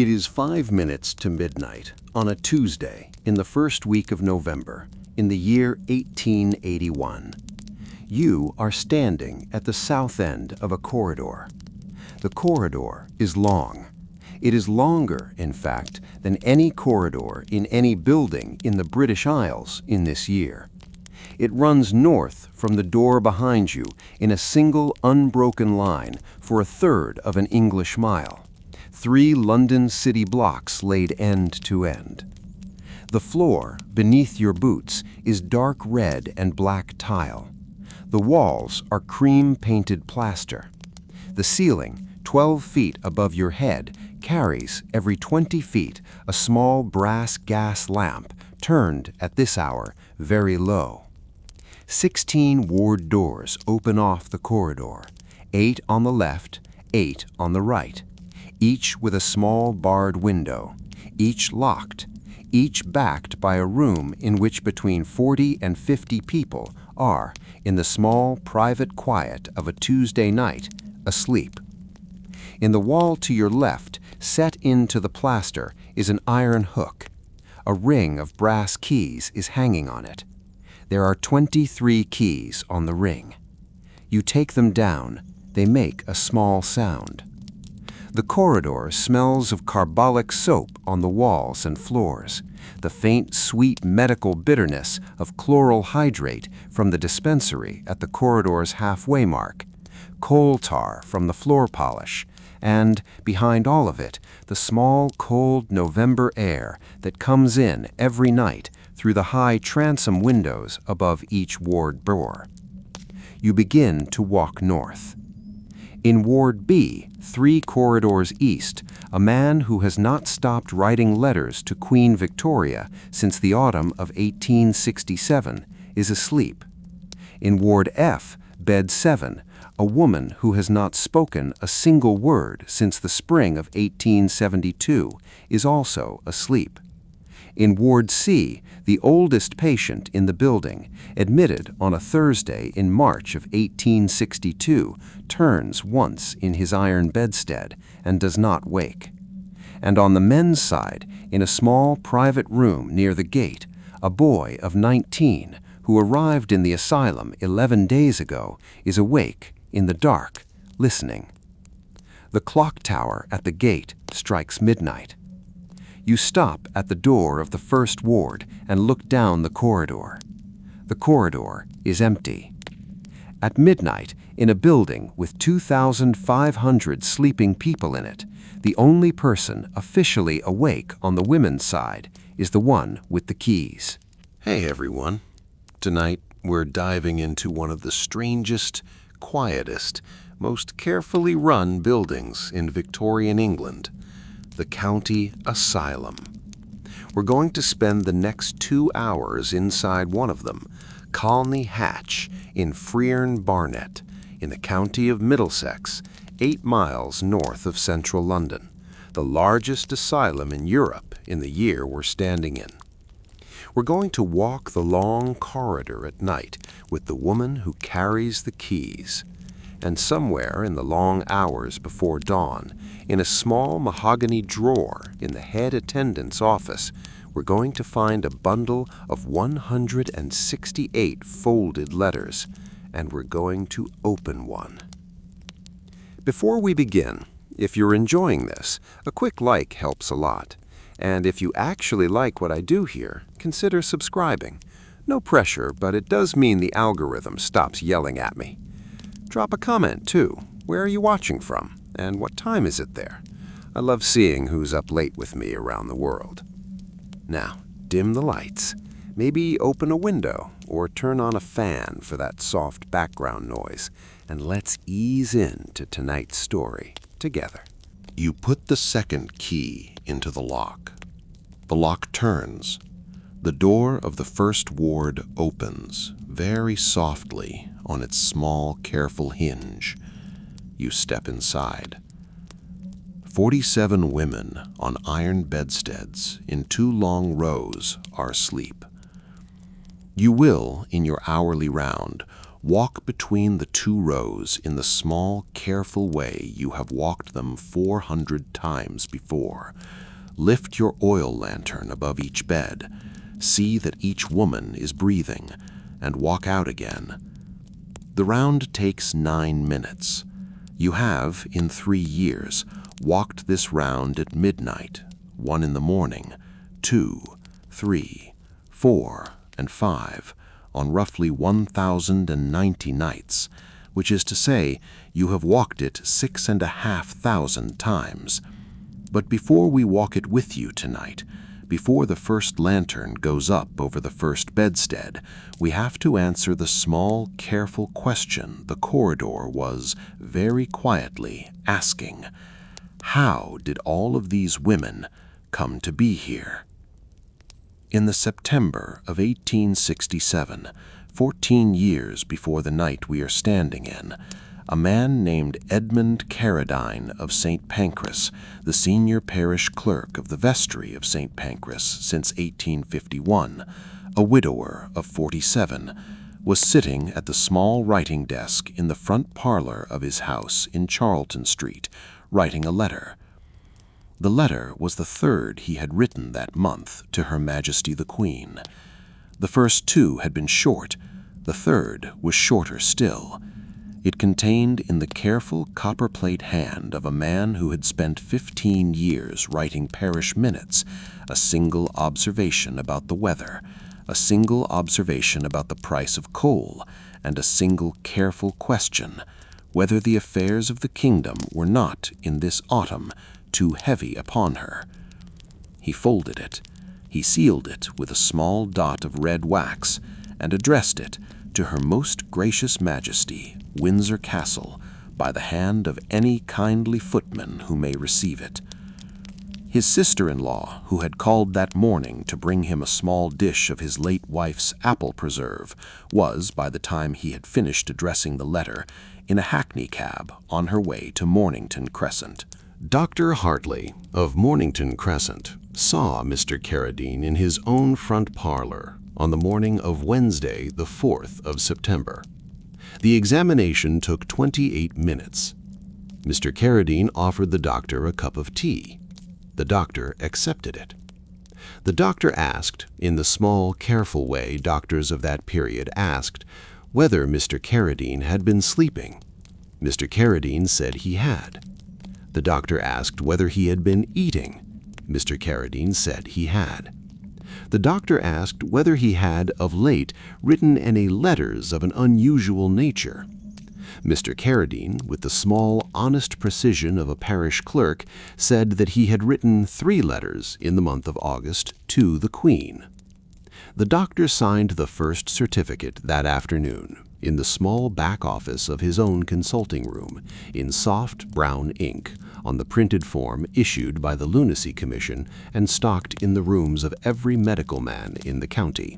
It is 5 minutes to midnight on a Tuesday in the first week of November in the year 1881. You are standing at the south end of a corridor. The corridor is long. It is longer, in fact, than any corridor in any building in the British Isles in this year. It runs north from the door behind you in a single unbroken line for a third of an English mile. 3 London city blocks laid end to end. The floor, beneath your boots, is dark red and black tile. The walls are cream-painted plaster. The ceiling, 12 feet above your head, carries, every 20 feet, a small brass gas lamp, turned, at this hour, very low. 16 ward doors open off the corridor, 8 on the left, 8 on the right, each with a small barred window, each locked, each backed by a room in which between 40 and 50 people are, in the small private quiet of a Tuesday night, asleep. In the wall to your left, set into the plaster, is an iron hook. A ring of brass keys is hanging on it. There are 23 keys on the ring. You take them down. They make a small sound. The corridor smells of carbolic soap on the walls and floors, the faint, sweet medical bitterness of chloral hydrate from the dispensary at the corridor's halfway mark, coal tar from the floor polish, and, behind all of it, the small, cold November air that comes in every night through the high transom windows above each ward door. You begin to walk north. In Ward B, 3 corridors east, a man who has not stopped writing letters to Queen Victoria since the autumn of 1867 is asleep. In Ward F, Bed 7, a woman who has not spoken a single word since the spring of 1872 is also asleep. In Ward C, the oldest patient in the building, admitted on a Thursday in March of 1862, turns once in his iron bedstead and does not wake. And on the men's side, in a small private room near the gate, a boy of 19, who arrived in the asylum 11 days ago, is awake, in the dark, listening. The clock tower at the gate strikes midnight. You stop at the door of the first ward and look down the corridor. The corridor is empty. At midnight, in a building with 2,500 sleeping people in it, the only person officially awake on the women's side is the one with the keys. Hey everyone. Tonight we're diving into one of the strangest, quietest, most carefully run buildings in Victorian England, the County Asylum. We're going to spend the next 2 hours inside one of them, Colney Hatch in Freerne Barnet, in the county of Middlesex, 8 miles north of central London, the largest asylum in Europe in the year we're standing in. We're going to walk the long corridor at night with the woman who carries the keys. And somewhere in the long hours before dawn, in a small mahogany drawer in the head attendant's office, we're going to find a bundle of 168 folded letters, and we're going to open one. Before we begin, if you're enjoying this, a quick like helps a lot. And if you actually like what I do here, consider subscribing. No pressure, but it does mean the algorithm stops yelling at me. Drop a comment, too. Where are you watching from? And what time is it there? I love seeing who's up late with me around the world. Now, dim the lights. Maybe open a window or turn on a fan for that soft background noise. And let's ease into tonight's story together. You put the second key into the lock. The lock turns. The door of the first ward opens very softly on its small, careful hinge. You step inside. 47 women on iron bedsteads in 2 long rows are asleep. You will, in your hourly round, Walk between the two rows in the small, careful way you have walked them 400 times before. Lift your oil lantern above each bed. See that each woman is breathing, and walk out again. The round takes 9 minutes. You have, in 3 years, walked this round at midnight, 1 in the morning, 2, 3, 4, and 5, on roughly 1,090 nights, which is to say, you have walked it 6,500 times. But before we walk it with you tonight, before the first lantern goes up over the first bedstead, we have to answer the small, careful question the corridor was very quietly asking. How did all of these women come to be here? In the September of 1867, 14 years before the night we are standing in, a man named Edmund Carradine of St. Pancras, the senior parish clerk of the vestry of St. Pancras since 1851, a widower of 47, was sitting at the small writing desk in the front parlor of his house in Charlton Street, writing a letter. The letter was the 3rd he had written that month to Her Majesty the Queen. The first 2 had been short, the 3rd was shorter still. It contained in the careful copperplate hand of a man who had spent 15 years writing parish minutes, a single observation about the weather, a single observation about the price of coal, and a single careful question, whether the affairs of the kingdom were not, in this autumn, too heavy upon her. He folded it, he sealed it with a small dot of red wax, and addressed it to Her Most Gracious Majesty, Windsor Castle, by the hand of any kindly footman who may receive it. His sister-in-law, who had called that morning to bring him a small dish of his late wife's apple preserve, was, by the time he had finished addressing the letter, in a hackney cab on her way to Mornington Crescent. Dr. Hartley of Mornington Crescent saw Mr. Carradine in his own front parlor on the morning of Wednesday, the 4th of September. The examination took 28 minutes. Mr. Carradine offered the doctor a cup of tea. The doctor accepted it. The doctor asked, in the small, careful way doctors of that period asked, whether Mr. Carradine had been sleeping. Mr. Carradine said he had. The doctor asked whether he had been eating. Mr. Carradine said he had. The doctor asked whether he had, of late, written any letters of an unusual nature. Mr. Carradine, with the small, honest precision of a parish clerk, said that he had written 3 letters in the month of August to the Queen. The doctor signed the first certificate that afternoon in the small back office of his own consulting room, in soft brown ink, on the printed form issued by the Lunacy Commission and stocked in the rooms of every medical man in the county.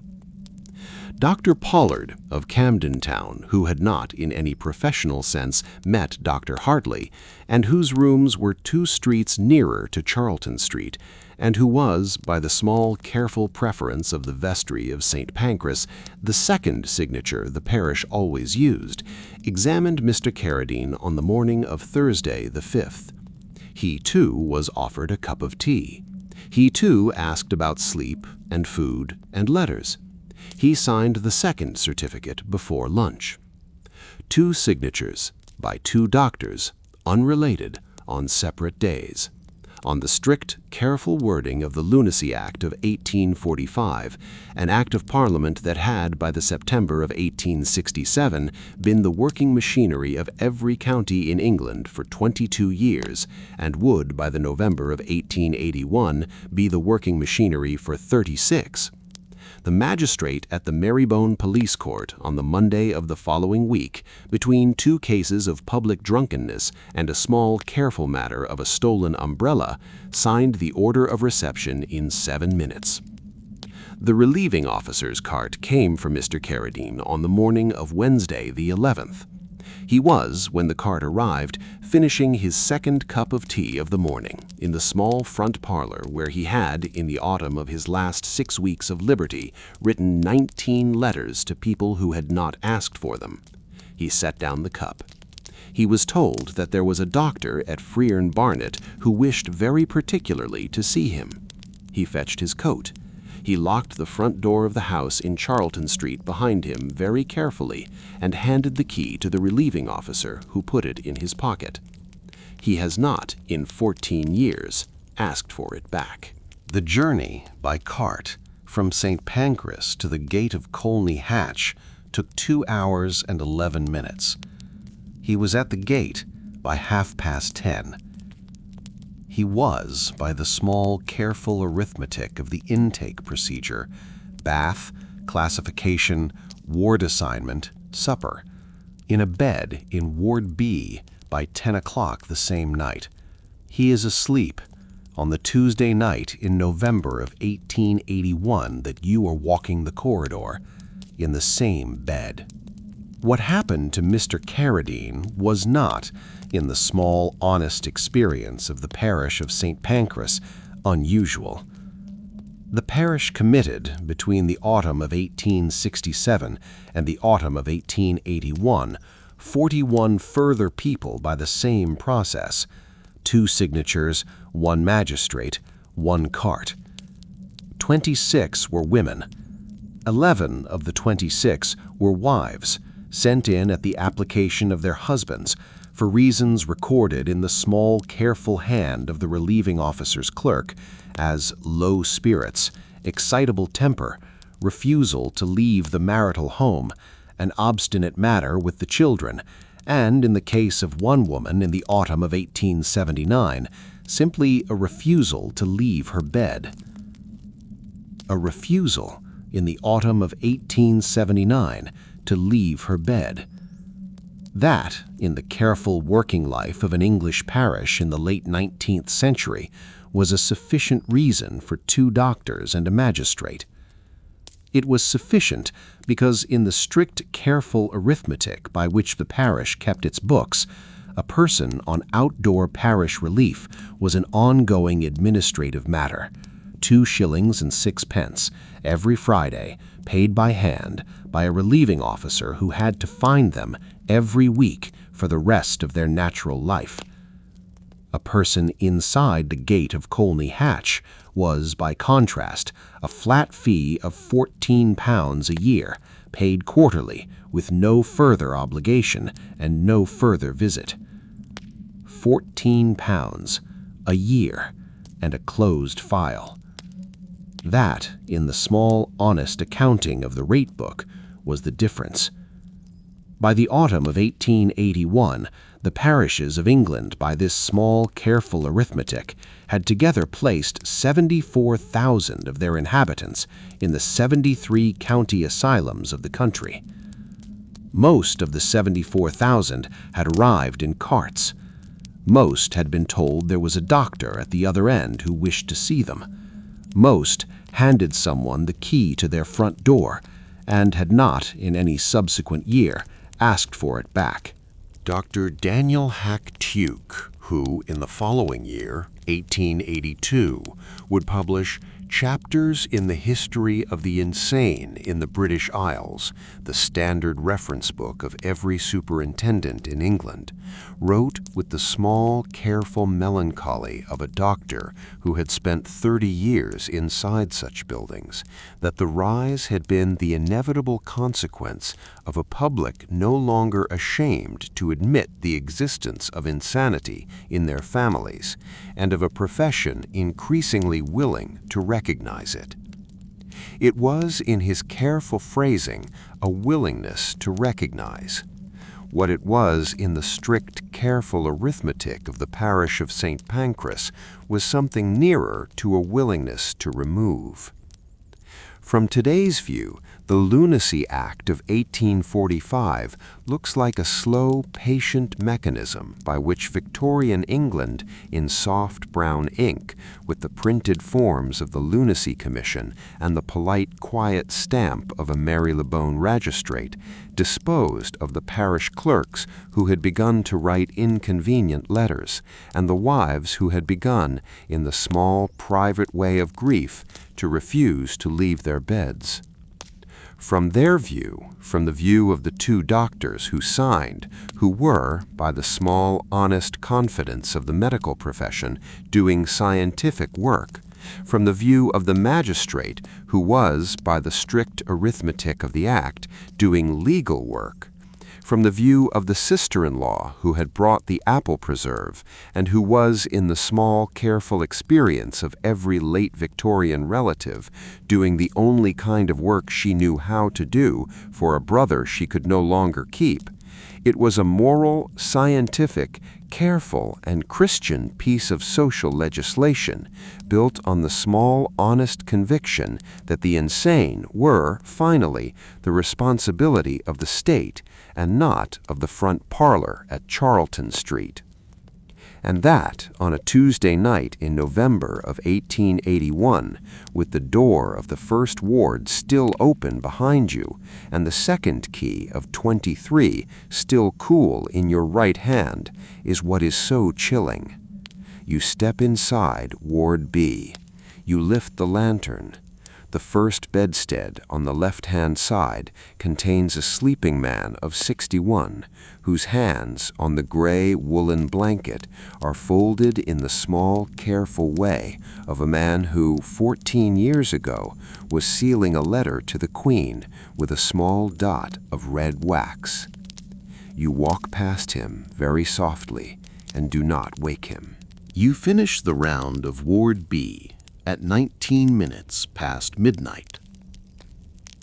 Dr. Pollard of Camden Town, who had not, in any professional sense, met Dr. Hartley, and whose rooms were 2 streets nearer to Charlton Street, and who was, by the small, careful preference of the vestry of St. Pancras, the second signature the parish always used, examined Mr. Carradine on the morning of Thursday the 5th. He, too, was offered a cup of tea. He, too, asked about sleep and food and letters. He signed the second certificate before lunch. 2 signatures by 2 doctors, unrelated, on separate days. On the strict, careful wording of the Lunacy Act of 1845, an Act of Parliament that had, by the September of 1867, been the working machinery of every county in England for 22 years, and would, by the November of 1881, be the working machinery for 36. The magistrate at the Marybone Police Court on the Monday of the following week, between 2 cases of public drunkenness and a small, careful matter of a stolen umbrella, signed the order of reception in 7 minutes. The relieving officer's cart came for Mr. Carradine on the morning of Wednesday the 11th. He was, when the cart arrived, finishing his second cup of tea of the morning in the small front parlor where he had, in the autumn of his last 6 weeks of liberty, written 19 letters to people who had not asked for them. He set down the cup. He was told that there was a doctor at Freern Barnet who wished very particularly to see him. He fetched his coat. He locked the front door of the house in Charlton Street behind him very carefully and handed the key to the relieving officer, who put it in his pocket. He has not, in 14 years, asked for it back. The journey by cart from St. Pancras to the gate of Colney Hatch took 2 hours and 11 minutes. He was at the gate by 10:30. He was, by the small, careful arithmetic of the intake procedure, bath, classification, ward assignment, supper, in a bed in Ward B by 10 o'clock the same night. He is asleep on the Tuesday night in November of 1881 that you are walking the corridor, in the same bed. What happened to Mr. Carradine was not, in the small, honest experience of the parish of St. Pancras, unusual. The parish committed, between the autumn of 1867 and the autumn of 1881, 41 further people by the same process: 2 signatures, 1 magistrate, 1 cart. 26 were women. 11 of the 26 were wives, sent in at the application of their husbands, for reasons recorded in the small, careful hand of the relieving officer's clerk as low spirits, excitable temper, refusal to leave the marital home, an obstinate matter with the children, and, in the case of one woman in the autumn of 1879, simply a refusal to leave her bed. A refusal, in the autumn of 1879, to leave her bed. That, in the careful working life of an English parish in the late 19th century, was a sufficient reason for 2 doctors and a magistrate. It was sufficient because, in the strict, careful arithmetic by which the parish kept its books, a person on outdoor parish relief was an ongoing administrative matter, 2 shillings and 6 pence every Friday, paid by hand by a relieving officer who had to find them every week for the rest of their natural life. A person inside the gate of Colney Hatch was, by contrast, a flat fee of £14 a year, paid quarterly, with no further obligation and no further visit. £14 a year, and a closed file. That, in the small, honest accounting of the rate book, was the difference. By the autumn of 1881, the parishes of England, by this small, careful arithmetic, had together placed 74,000 of their inhabitants in the 73 county asylums of the country. Most of the 74,000 had arrived in carts. Most had been told there was a doctor at the other end who wished to see them. Most handed someone the key to their front door, and had not, in any subsequent year, asked for it back. Dr. Daniel Hack Tuke, who, in the following year, 1882, would publish Chapters in the History of the Insane in the British Isles, the standard reference book of every superintendent in England, wrote with the small, careful melancholy of a doctor who had spent 30 years inside such buildings, that the rise had been the inevitable consequence of a public no longer ashamed to admit the existence of insanity in their families, and of a profession increasingly willing to recognize it. It was, in his careful phrasing, a willingness to recognize. What it was in the strict, careful arithmetic of the parish of St. Pancras was something nearer to a willingness to remove. From today's view, The Lunacy Act of 1845 looks like a slow, patient mechanism by which Victorian England, in soft brown ink, with the printed forms of the Lunacy Commission and the polite, quiet stamp of a Marylebone magistrate, disposed of the parish clerks who had begun to write inconvenient letters, and the wives who had begun, in the small, private way of grief, to refuse to leave their beds. From their view, from the view of the two doctors who signed, who were, by the small, honest confidence of the medical profession, doing scientific work, from the view of the magistrate who was, by the strict arithmetic of the act, doing legal work, from the view of the sister-in-law who had brought the apple preserve and who was, in the small, careful experience of every late Victorian relative, doing the only kind of work she knew how to do for a brother she could no longer keep, it was a moral, scientific, careful, and Christian piece of social legislation built on the small, honest conviction that the insane were, finally, the responsibility of the state and not of the front parlor at Charlton Street. And that, on a Tuesday night in November of 1881, with the door of the first ward still open behind you, and the second key of 23 still cool in your right hand, is what is so chilling. You step inside Ward B. You lift the lantern. The first bedstead on the left-hand side contains a sleeping man of 61, whose hands on the gray woolen blanket are folded in the small, careful way of a man who, 14 years ago, was sealing a letter to the Queen with a small dot of red wax. You walk past him very softly and do not wake him. You finish the round of Ward B at 19 minutes past midnight.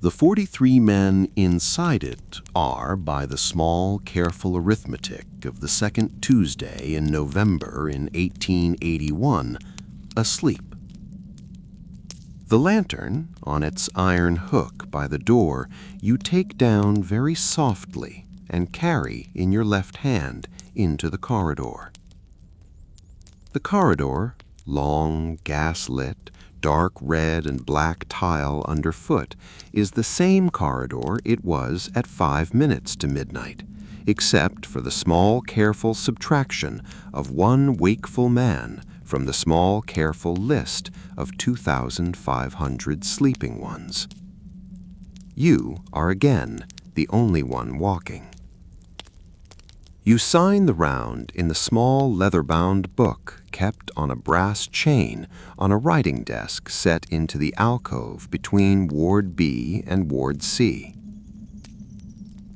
The 43 men inside it are, by the small, careful arithmetic of the second Tuesday in November in 1881, asleep. The lantern, on its iron hook by the door, you take down very softly and carry in your left hand into the corridor. The corridor, long, gas-lit, dark red and black tile underfoot, is the same corridor it was at 5 minutes to midnight, except for the small, careful subtraction of one wakeful man from the small, careful list of 2,500 sleeping ones. You are again the only one walking. You sign the round in the small leather-bound book kept on a brass chain on a writing desk set into the alcove between Ward B and Ward C.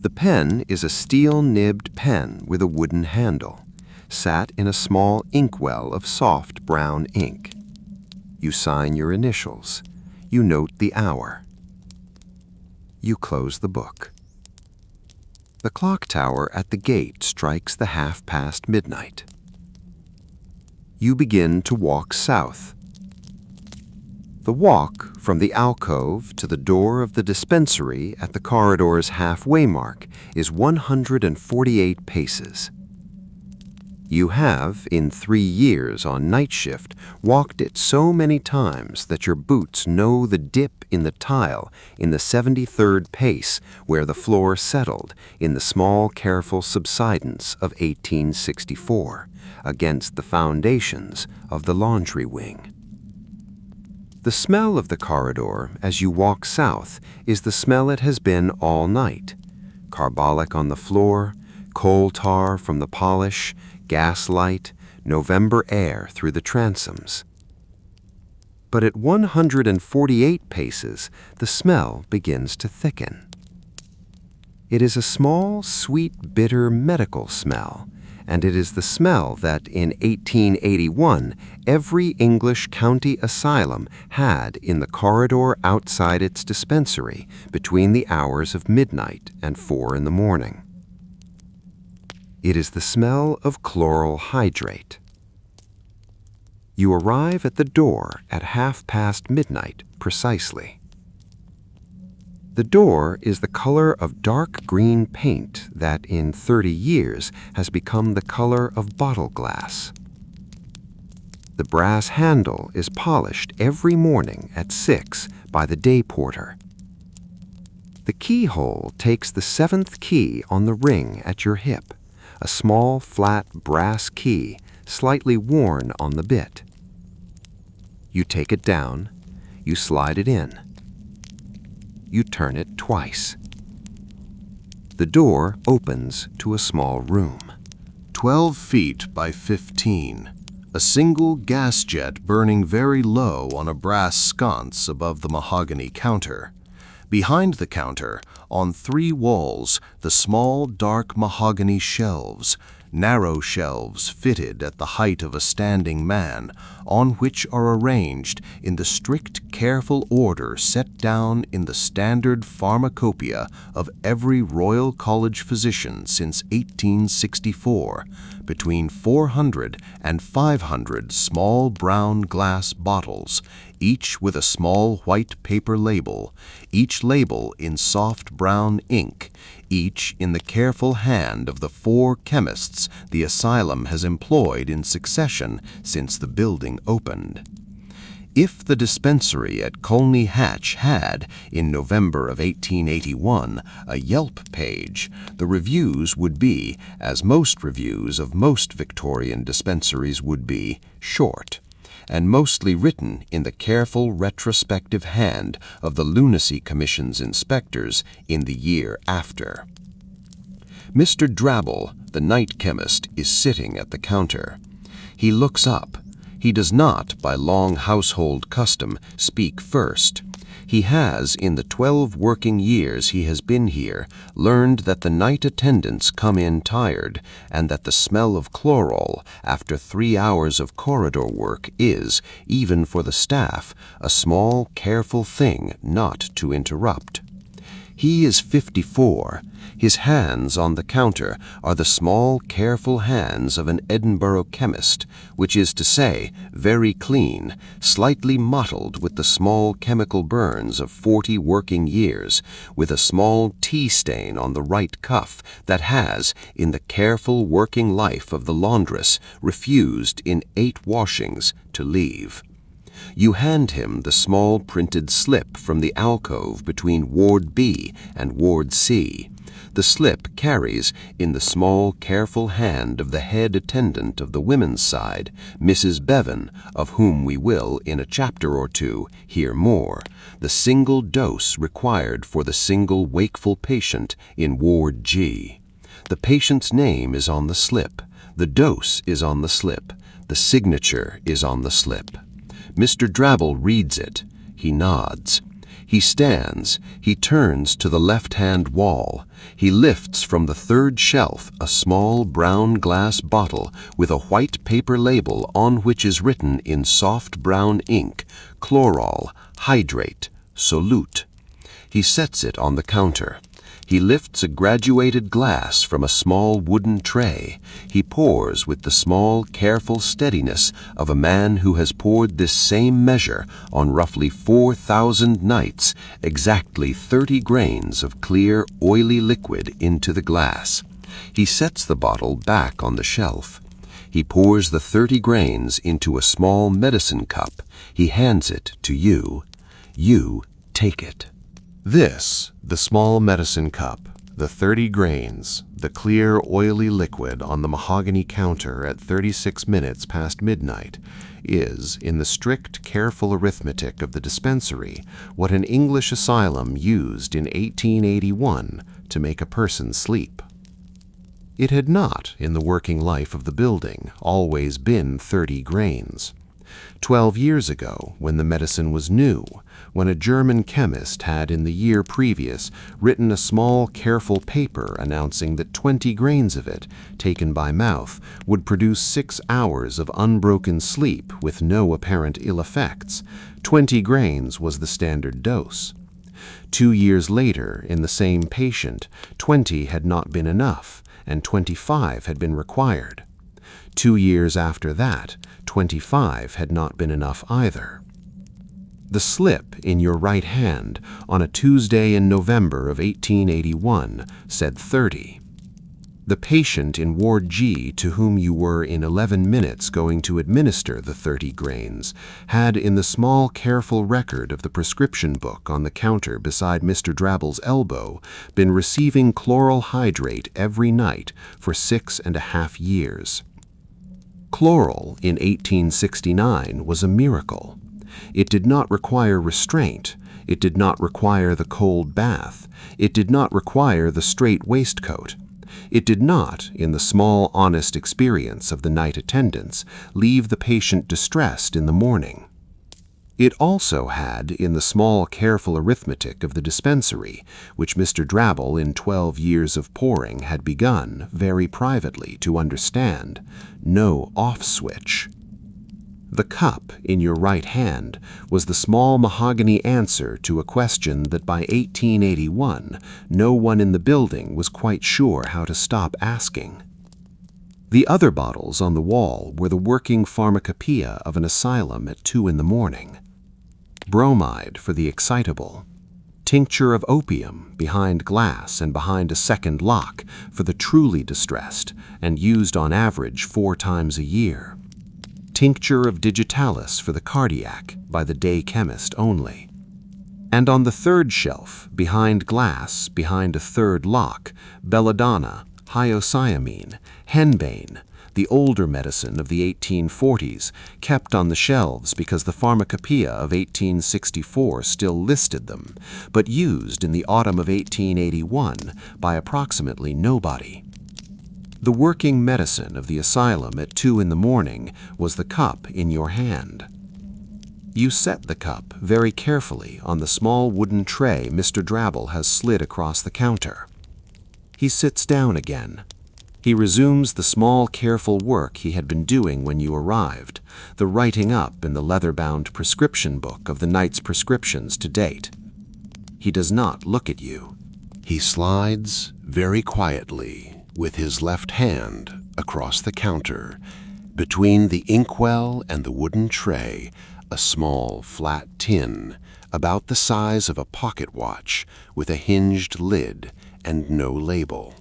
The pen is a steel-nibbed pen with a wooden handle, sat in a small inkwell of soft brown ink. You sign your initials. You note the hour. You close the book. The clock tower at the gate strikes the midnight midnight. You begin to walk south. The walk from the alcove to the door of the dispensary at the corridor's halfway mark is 148 paces. You have, in 3 years on night shift, walked it so many times that your boots know the dip in the tile in the 73rd pace where the floor settled in the small, careful subsidence of 1864 against the foundations of the laundry wing. The smell of the corridor as you walk south is the smell it has been all night. Carbolic on the floor, coal tar from the polish, gaslight, November air through the transoms. But at 148 paces, the smell begins to thicken. It is a small, sweet, bitter medical smell, and it is the smell that in 1881 every English county asylum had in the corridor outside its dispensary between the hours of midnight and 4 in the morning. It is the smell of chloral hydrate. You arrive at the door at midnight precisely. The door is the color of dark green paint that in 30 years has become the color of bottle glass. The brass handle is polished every morning at 6 by the day porter. The keyhole takes the 7th key on the ring at your hip, a small flat brass key slightly worn on the bit. You take it down, you slide it in. You turn it twice. The door opens to a small room. 12 feet by 15. A single gas jet burning very low on a brass sconce above the mahogany counter. Behind the counter, on 3 walls, the small dark mahogany shelves, narrow shelves fitted at the height of a standing man, on which are arranged in the strict careful order set down in the standard pharmacopoeia of every Royal College physician since 1864, between 400 and 500 small brown glass bottles, each with a small white paper label, each label in soft brown ink, each in the careful hand of the 4 chemists the asylum has employed in succession since the building opened. If the dispensary at Colney Hatch had, in November of 1881, a Yelp page, the reviews would be, as most reviews of most Victorian dispensaries would be, short, and mostly written in the careful retrospective hand of the Lunacy Commission's inspectors in the year after. Mr. Drabble, the night chemist, is sitting at the counter. He looks up. He does not, by long household custom, speak first. He has, in the 12 working years he has been here, learned that the night attendants come in tired, and that the smell of chloral, after 3 hours of corridor work, is, even for the staff, a small, careful thing not to interrupt. He is 54. His hands on the counter are the small, careful hands of an Edinburgh chemist, which is to say, very clean, slightly mottled with the small chemical burns of 40 working years, with a small tea stain on the right cuff that has, in the careful working life of the laundress, refused in 8 washings to leave. You hand him the small printed slip from the alcove between Ward B and Ward C. The slip carries, in the small, careful hand of the head attendant of the women's side, Mrs. Bevan, of whom we will, in a chapter or 2, hear more, the single dose required for the single wakeful patient in Ward G. The patient's name is on the slip. The dose is on the slip. The signature is on the slip. Mr. Drabble reads it. He nods. He stands. He turns to the left-hand wall. He lifts from the 3rd shelf a small brown glass bottle with a white paper label on which is written in soft brown ink, chloral, hydrate, solute. He sets it on the counter. He lifts a graduated glass from a small wooden tray. He pours with the small, careful steadiness of a man who has poured this same measure on roughly 4,000 nights, exactly 30 grains of clear, oily liquid into the glass. He sets the bottle back on the shelf. He pours the 30 grains into a small medicine cup. He hands it to you. You take it. This, the small medicine cup, the 30 grains, the clear, oily liquid on the mahogany counter at 36 minutes past midnight, is, in the strict, careful arithmetic of the dispensary, what an English asylum used in 1881 to make a person sleep. It had not, in the working life of the building, always been 30 grains. 12 years ago, when the medicine was new, when a German chemist had in the year previous written a small careful paper announcing that 20 grains of it, taken by mouth, would produce 6 hours of unbroken sleep with no apparent ill effects, 20 grains was the standard dose. 2 years later, in the same patient, 20 had not been enough, and 25 had been required. 2 years after that, 25 had not been enough either. The slip in your right hand on a Tuesday in November of 1881 said 30. The patient in Ward G to whom you were in 11 minutes going to administer the 30 grains had in the small careful record of the prescription book on the counter beside Mr. Drabble's elbow been receiving chloral hydrate every night for 6.5 years. Chloral in 1869 was a miracle. It did not require restraint. It did not require the cold bath. It did not require the straight waistcoat. It did not, in the small, honest experience of the night attendants, leave the patient distressed in the morning. It also had, in the small, careful arithmetic of the dispensary, which Mr. Drabble in 12 years of pouring had begun, very privately, to understand, no off switch. The cup in your right hand was the small mahogany answer to a question that by 1881 no one in the building was quite sure how to stop asking. The other bottles on the wall were the working pharmacopoeia of an asylum at 2 in the morning. Bromide for the excitable. Tincture of opium behind glass and behind a second lock for the truly distressed and used on average 4 times a year. Tincture of digitalis for the cardiac by the day chemist only. And on the third shelf, behind glass, behind a third lock, belladonna, hyoscyamine, henbane, the older medicine of the 1840s, kept on the shelves because the pharmacopoeia of 1864 still listed them, but used in the autumn of 1881 by approximately nobody. The working medicine of the asylum at 2 in the morning was the cup in your hand. You set the cup very carefully on the small wooden tray Mr. Drabble has slid across the counter. He sits down again. He resumes the small, careful work he had been doing when you arrived, the writing up in the leather-bound prescription book of the night's prescriptions to date. He does not look at you. He slides very quietly with his left hand across the counter, between the inkwell and the wooden tray, a small flat tin about the size of a pocket watch with a hinged lid and no label.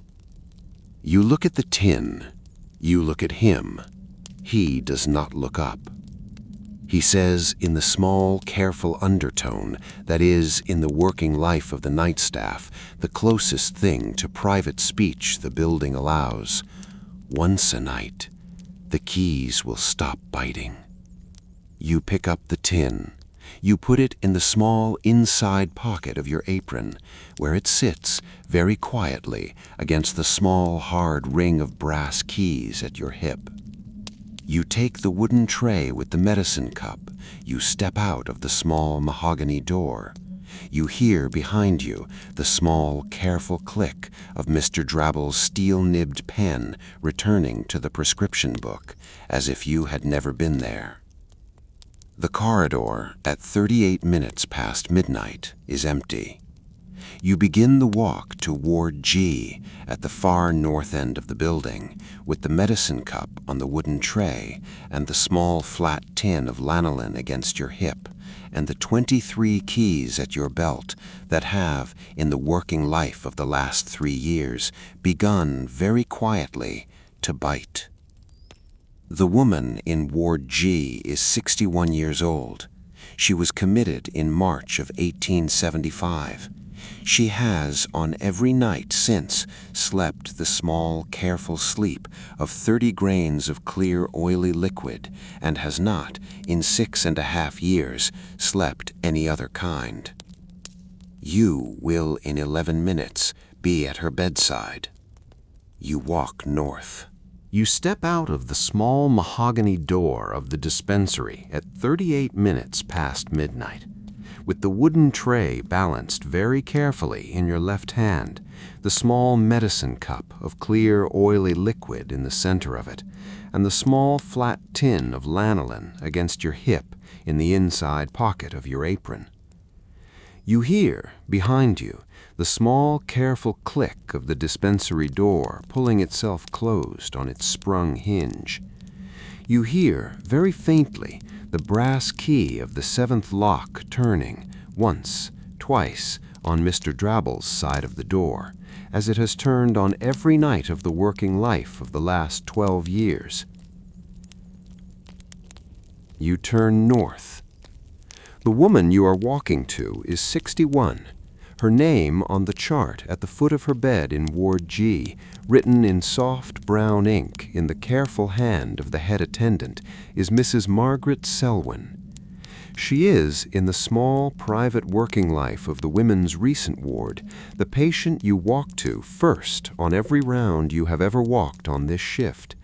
You look at the tin. You look at him. He does not look up. He says in the small, careful undertone that is, in the working life of the night staff, the closest thing to private speech the building allows, "Once a night, the keys will stop biting." You pick up the tin. You put it in the small inside pocket of your apron, where it sits very quietly against the small, hard ring of brass keys at your hip. You take the wooden tray with the medicine cup. You step out of the small mahogany door. You hear behind you the small, careful click of Mr. Drabble's steel-nibbed pen returning to the prescription book, as if you had never been there. The corridor, at 38 minutes past midnight, is empty. You begin the walk to Ward G at the far north end of the building, with the medicine cup on the wooden tray and the small flat tin of lanolin against your hip, and the 23 keys at your belt that have, in the working life of the last 3 years, begun very quietly to bite. The woman in Ward G is 61 years old. She was committed in March of 1875. She has, on every night since, slept the small, careful sleep of 30 grains of clear, oily liquid, and has not, in 6.5 years, slept any other kind. You will, in 11 minutes, be at her bedside. You walk north. You step out of the small mahogany door of the dispensary at 38 minutes past midnight, with the wooden tray balanced very carefully in your left hand, the small medicine cup of clear, oily liquid in the center of it, and the small flat tin of lanolin against your hip in the inside pocket of your apron. You hear, behind you, the small, careful click of the dispensary door pulling itself closed on its sprung hinge. You hear, very faintly, the brass key of the 7th lock turning, once, twice, on Mr. Drabble's side of the door, as it has turned on every night of the working life of the last 12 years. You turn north. The woman you are walking to is 61. Her name on the chart at the foot of her bed in Ward G, written in soft brown ink in the careful hand of the head attendant, is Mrs. Margaret Selwyn. She is, in the small, private working life of the women's recent ward, the patient you walk to first on every round you have ever walked on this shift,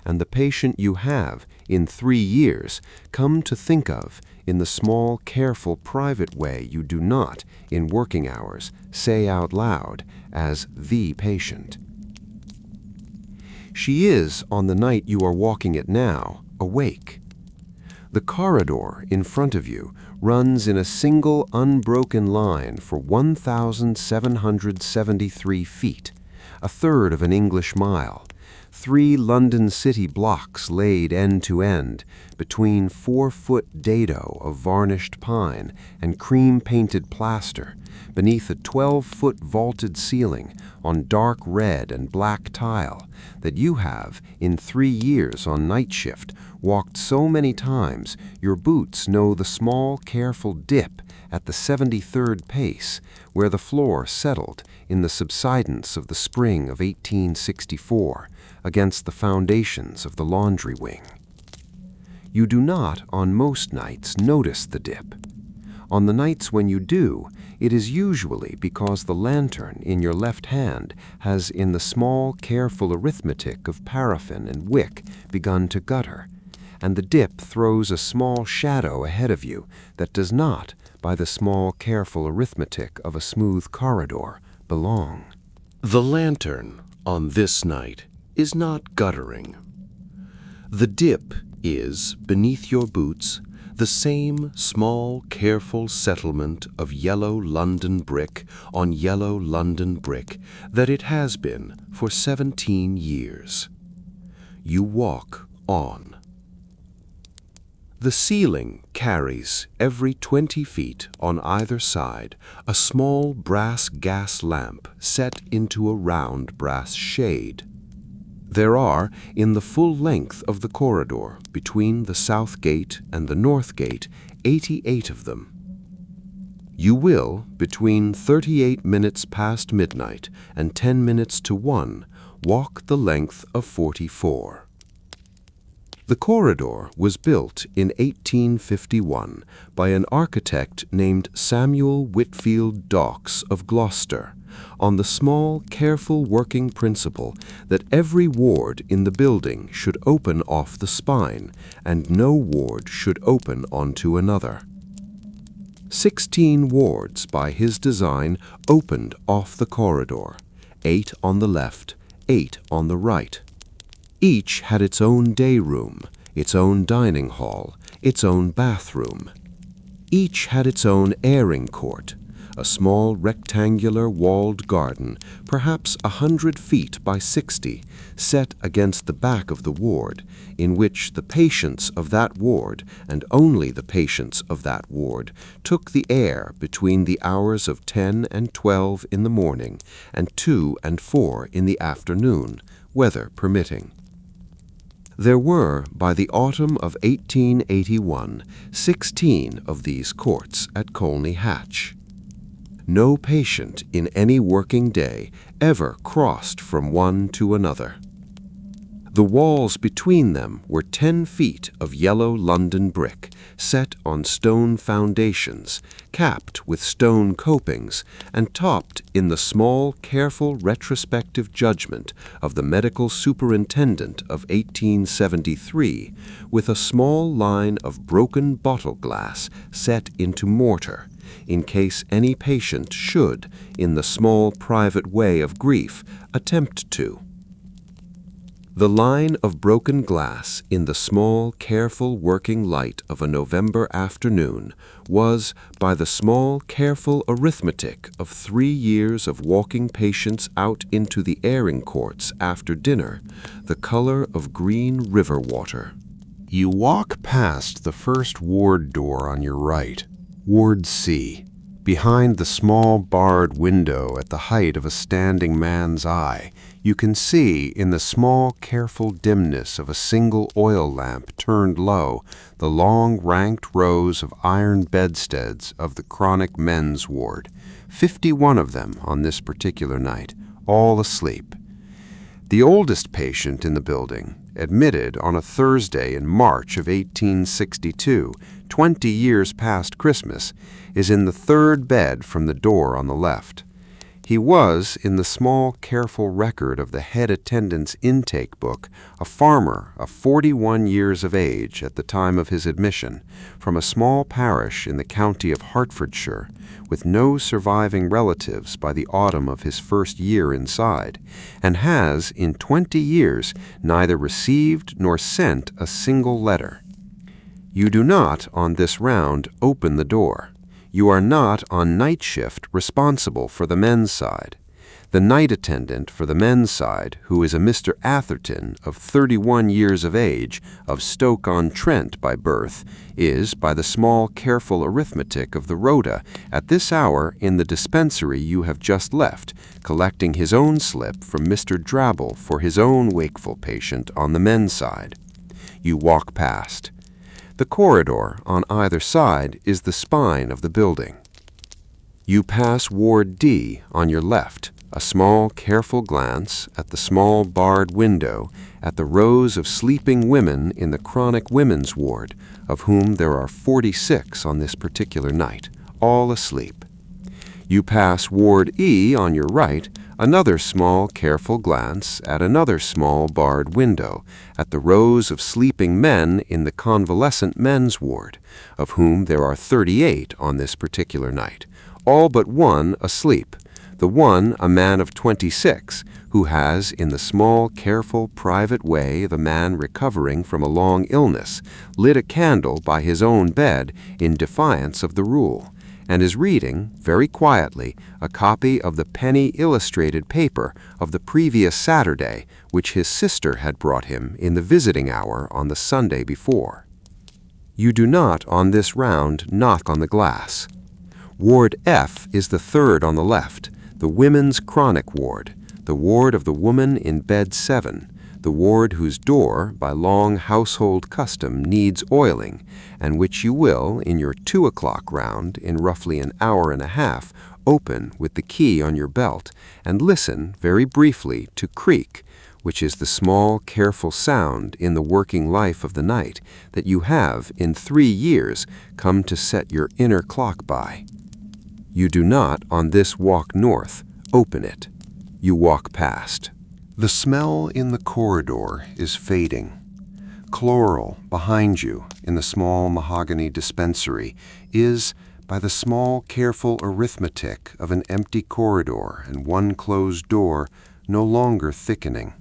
and the patient you have, in 3 years, come to think of in the small, careful, private way you do not, in working hours, say out loud as the patient. She is, on the night you are walking it now, awake. The corridor in front of you runs in a single unbroken line for 1,773 feet, a third of an English mile, 3 London city blocks laid end to end, between 4-foot dado of varnished pine and cream-painted plaster, beneath a 12-foot vaulted ceiling on dark red and black tile that you have, in 3 years on night shift, walked so many times your boots know the small, careful dip at the 73rd pace, where the floor settled in the subsidence of the spring of 1864 against the foundations of the laundry wing. You do not, on most nights, notice the dip. On the nights when you do, it is usually because the lantern in your left hand has, in the small, careful arithmetic of paraffin and wick, begun to gutter, and the dip throws a small shadow ahead of you that does not, by the small, careful arithmetic of a smooth corridor, belong. The lantern, on this night, is not guttering. The dip is, beneath your boots, the same small, careful settlement of yellow London brick on yellow London brick that it has been for 17 years. You walk on. The ceiling carries, every 20 feet on either side, a small brass gas lamp set into a round brass shade. There are, in the full length of the corridor between the south gate and the north gate, 88 of them. You will, between 38 minutes past midnight and 10 minutes to 1, walk the length of 44. The corridor was built in 1851 by an architect named Samuel Whitfield Dawkes of Gloucester, on the small, careful working principle that every ward in the building should open off the spine, and no ward should open onto another. 16 wards by his design opened off the corridor, 8 on the left, 8 on the right. Each had its own day room, its own dining hall, its own bathroom. Each had its own airing court, a small rectangular walled garden, perhaps 100 feet by 60, set against the back of the ward, in which the patients of that ward, and only the patients of that ward, took the air between the hours of 10 and 12 in the morning and 2 and 4 in the afternoon, weather permitting. There were, by the autumn of 1881, 16 of these courts at Colney Hatch. No patient in any working day ever crossed from one to another. The walls between them were 10 feet of yellow London brick, set on stone foundations, capped with stone copings, and topped in the small, careful retrospective judgment of the medical superintendent of 1873, with a small line of broken bottle glass set into mortar, in case any patient should, in the small private way of grief, attempt to. The line of broken glass in the small, careful working light of a November afternoon was, by the small, careful arithmetic of 3 years of walking patients out into the airing courts after dinner, the color of green river water. You walk past the first ward door on your right, Ward C. Behind the small barred window at the height of a standing man's eye, you can see in the small, careful dimness of a single oil lamp turned low the long ranked rows of iron bedsteads of the chronic men's ward, 51 of them on this particular night, all asleep. The oldest patient in the building, admitted on a Thursday in March of 1862, 20 years past Christmas, is in the third bed from the door on the left. He was, in the small, careful record of the head attendant's intake book, a farmer of 41 years of age at the time of his admission, from a small parish in the county of Hertfordshire, with no surviving relatives by the autumn of his first year inside, and has, in 20 years, neither received nor sent a single letter. You do not, on this round, open the door. You are not, on night shift, responsible for the men's side. The night attendant for the men's side, who is a Mr. Atherton of 31 years of age, of Stoke-on-Trent by birth, is, by the small, careful arithmetic of the rota, at this hour in the dispensary you have just left, collecting his own slip from Mr. Drabble for his own wakeful patient on the men's side. You walk past. The corridor on either side is the spine of the building. You pass Ward D on your left, a small, careful glance at the small barred window, at the rows of sleeping women in the chronic women's ward, of whom there are 46 on this particular night, all asleep. You pass Ward E on your right, another small, careful glance at another small barred window, at the rows of sleeping men in the convalescent men's ward, of whom there are 38 on this particular night, all but one asleep, the one a man of 26, who has, in the small, careful, private way of a man recovering from a long illness, lit a candle by his own bed in defiance of the rule, and is reading, very quietly, a copy of the penny illustrated paper of the previous Saturday, which his sister had brought him in the visiting hour on the Sunday before. You do not, on this round, knock on the glass. Ward F is the third on the left, the women's chronic ward, the ward of the woman in bed 7, the ward whose door, by long household custom, needs oiling, and which you will, in your 2 o'clock round, in roughly an hour and a half, open with the key on your belt, and listen, very briefly, to creak, which is the small, careful sound in the working life of the night that you have, in 3 years, come to set your inner clock by. You do not, on this walk north, open it. You walk past. The smell in the corridor is fading. Chloral, behind you, in the small mahogany dispensary, is, by the small, careful arithmetic of an empty corridor and one closed door, no longer thickening.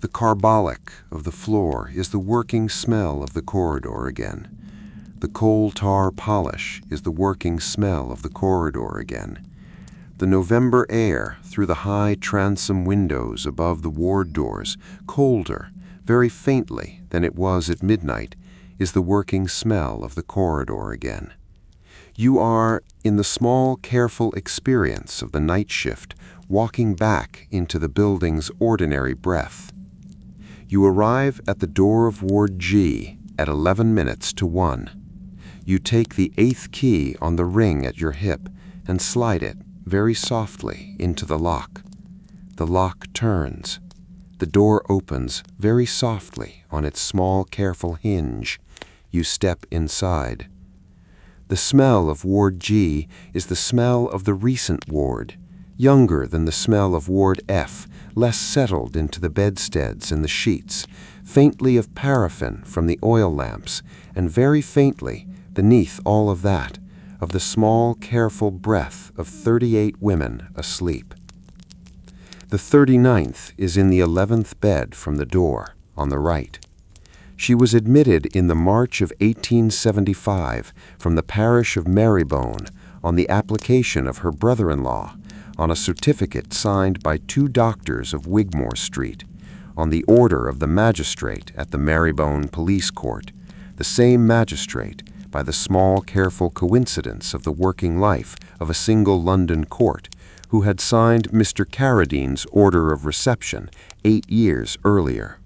The carbolic of the floor is the working smell of the corridor again. The coal tar polish is the working smell of the corridor again. The November air through the high transom windows above the ward doors, colder, very faintly, than it was at midnight, is the working smell of the corridor again. You are, in the small, careful experience of the night shift, walking back into the building's ordinary breath. You arrive at the door of Ward G at 11 minutes to 1. You take the 8th key on the ring at your hip and slide it very softly into the lock. The lock turns. The door opens very softly on its small, careful hinge. You step inside. The smell of Ward G is the smell of the recent ward, younger than the smell of Ward F, less settled into the bedsteads and the sheets, faintly of paraffin from the oil lamps, and very faintly, beneath all of that, of the small, careful breath of 38 women asleep. The 39th is in the 11th bed from the door, on the right. She was admitted in the March of 1875 from the parish of Marybone on the application of her brother-in-law, on a certificate signed by 2 doctors of Wigmore Street, on the order of the magistrate at the Marybone Police Court, the same magistrate, by the small, careful coincidence of the working life of a single London court, who had signed Mr. Carradine's order of reception 8 years earlier.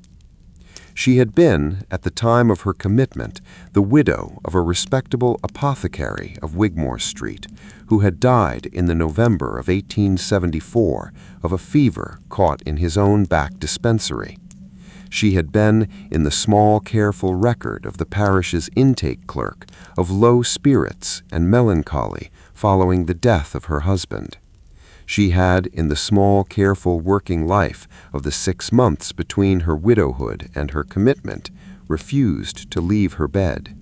She had been, at the time of her commitment, the widow of a respectable apothecary of Wigmore Street, who had died in the November of 1874 of a fever caught in his own back dispensary. She had been in the small, careful record of the parish's intake clerk of low spirits and melancholy following the death of her husband. She had, in the small, careful working life of the 6 months between her widowhood and her commitment, refused to leave her bed.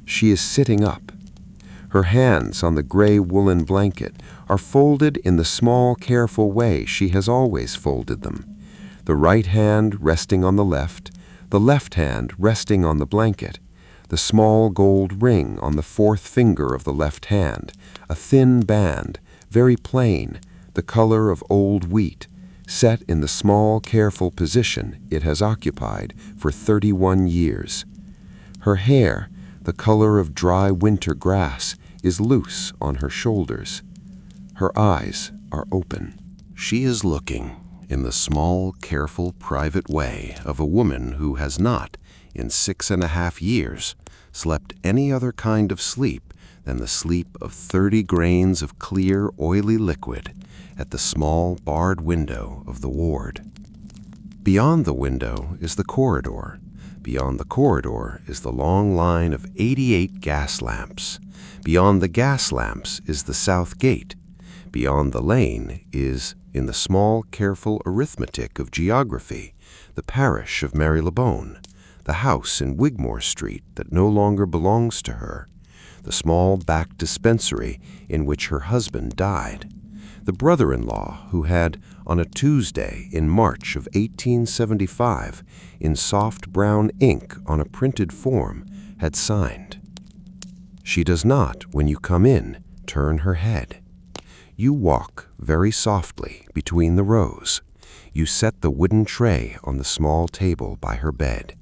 She is sitting up. Her hands on the gray woolen blanket are folded in the small, careful way she has always folded them. The right hand resting on the left hand resting on the blanket, the small gold ring on the 4th finger of the left hand, a thin band, very plain, the color of old wheat, set in the small, careful position it has occupied for 31 years. Her hair, the color of dry winter grass, is loose on her shoulders. Her eyes are open. She is looking in the small, careful, private way of a woman who has not, in 6.5 years, slept any other kind of sleep than the sleep of 30 grains of clear, oily liquid at the small, barred window of the ward. Beyond the window is the corridor. Beyond the corridor is the long line of 88 gas lamps. Beyond the gas lamps is the south gate. Beyond the lane is, in the small, careful arithmetic of geography, the parish of Marylebone, the house in Wigmore Street that no longer belongs to her, the small back dispensary in which her husband died, the brother-in-law who had, on a Tuesday in March of 1875, in soft brown ink on a printed form, had signed. She does not, when you come in, turn her head. You walk very softly between the rows. You set the wooden tray on the small table by her bed.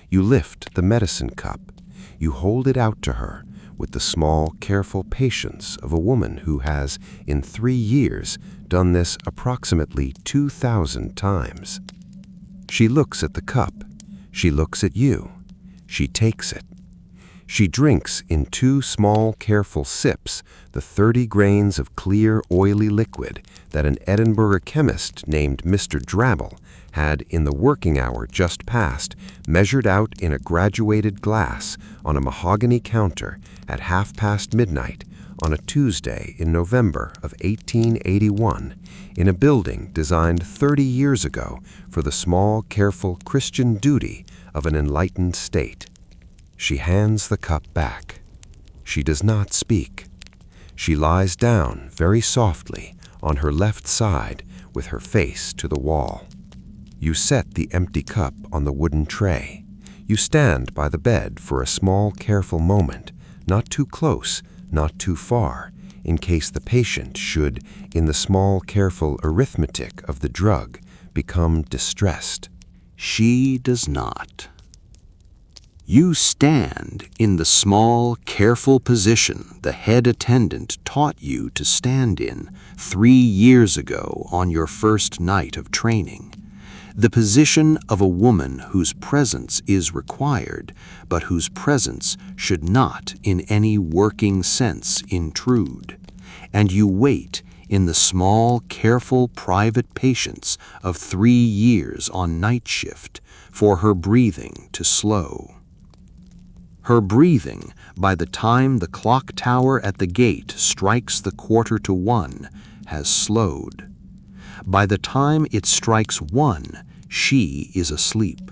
You lift the medicine cup. You hold it out to her with the small, careful patience of a woman who has, in 3 years, done this approximately 2,000 times. She looks at the cup. She looks at you. She takes it. She drinks in 2 small, careful sips the 30 grains of clear, oily liquid that an Edinburgh chemist named Mr. Drabble had, in the working hour just past, measured out in a graduated glass on a mahogany counter at midnight on a Tuesday in November of 1881 in a building designed 30 years ago for the small, careful Christian duty of an enlightened state. She hands the cup back. She does not speak. She lies down very softly on her left side with her face to the wall. You set the empty cup on the wooden tray. You stand by the bed for a small, careful moment, not too close, not too far, in case the patient should, in the small, careful arithmetic of the drug, become distressed. She does not. You stand in the small, careful position the head attendant taught you to stand in 3 years ago on your first night of training. The position of a woman whose presence is required, but whose presence should not in any working sense intrude. And you wait in the small, careful, private patience of 3 years on night shift for her breathing to slow. Her breathing, by the time the clock tower at the gate strikes the 1:45, has slowed. By the time it strikes 1, she is asleep.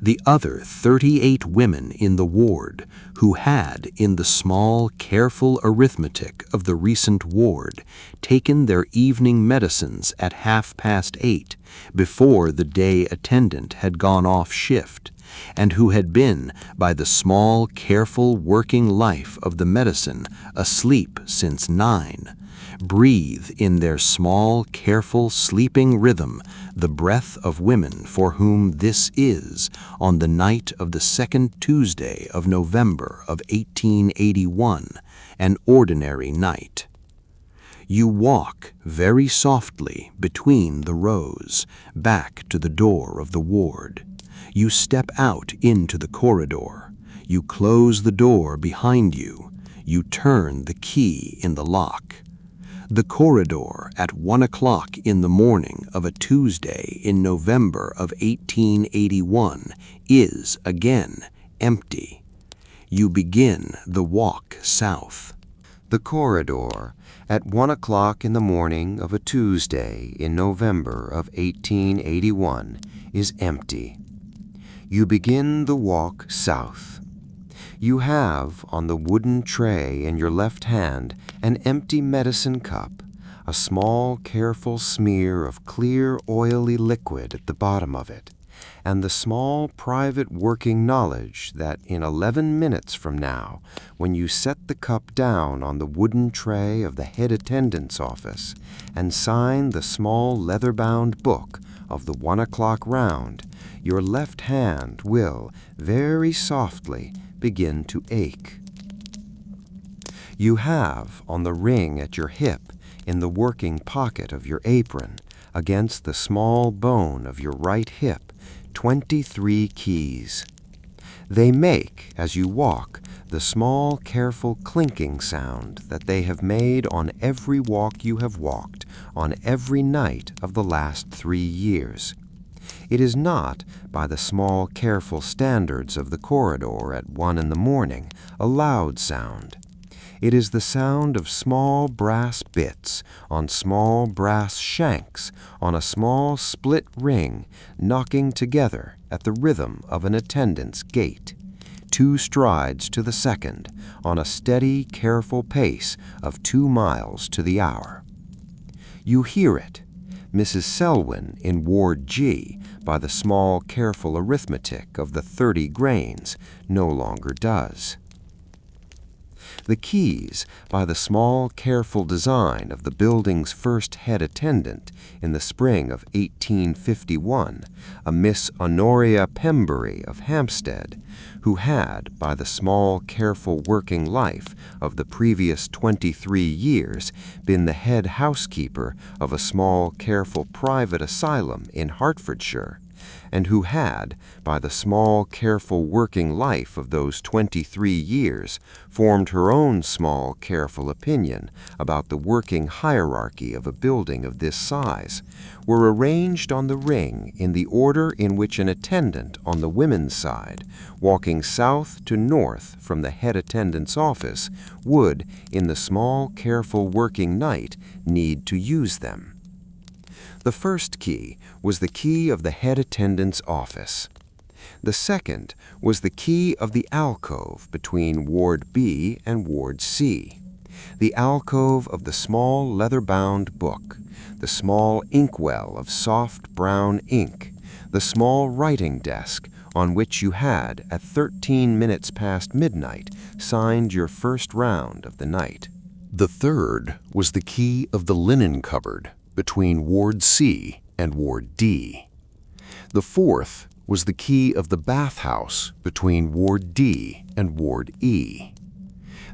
The other 38 women in the ward, who had, in the small, careful arithmetic of the recent ward, taken their evening medicines at 8:30, before the day attendant had gone off shift, and who had been, by the small, careful working life of the medicine, asleep since 9, breathe in their small, careful sleeping rhythm the breath of women for whom this is, on the night of the second Tuesday of November of 1881, an ordinary night. You walk very softly between the rows, back to the door of the ward. You step out into the corridor. You close the door behind you. You turn the key in the lock. The corridor at 1 o'clock in the morning of a Tuesday in November of 1881 is again empty. You begin the walk south. The corridor at 1 o'clock in the morning of a Tuesday in November of 1881 is empty. You begin the walk south. You have on the wooden tray in your left hand an empty medicine cup, a small careful smear of clear oily liquid at the bottom of it, and the small private working knowledge that in 11 minutes from now, when you set the cup down on the wooden tray of the head attendant's office and sign the small leather-bound book of the 1 o'clock round, your left hand will, very softly, begin to ache. You have on the ring at your hip, in the working pocket of your apron, against the small bone of your right hip, 23 keys. They make, as you walk, the small, careful clinking sound that they have made on every walk you have walked, on every night of the last 3 years. It is not, by the small, careful standards of the corridor at 1 in the morning, a loud sound. It is the sound of small brass bits on small brass shanks on a small split ring knocking together at the rhythm of an attendant's gait, 2 strides to the second on a steady, careful pace of 2 miles to the hour. You hear it. Mrs. Selwyn in Ward G, by the small, careful arithmetic of the 30 grains, no longer does. The keys, by the small, careful design of the building's first head attendant in the spring of 1851, a Miss Honoria Pembury of Hampstead, who had, by the small, careful working life of the previous 23 years, been the head housekeeper of a small, careful private asylum in Hertfordshire, and who had, by the small, careful working life of those 23 years, formed her own small, careful opinion about the working hierarchy of a building of this size, were arranged on the ring in the order in which an attendant on the women's side, walking south to north from the head attendant's office, would, in the small, careful working night, need to use them. The first key was the key of the head attendant's office. The second was the key of the alcove between Ward B and Ward C, the alcove of the small leather-bound book, the small inkwell of soft brown ink, the small writing desk on which you had, at 13 minutes past midnight, signed your first round of the night. The third was the key of the linen cupboard between Ward C and Ward D. The fourth was the key of the bathhouse between Ward D and Ward E.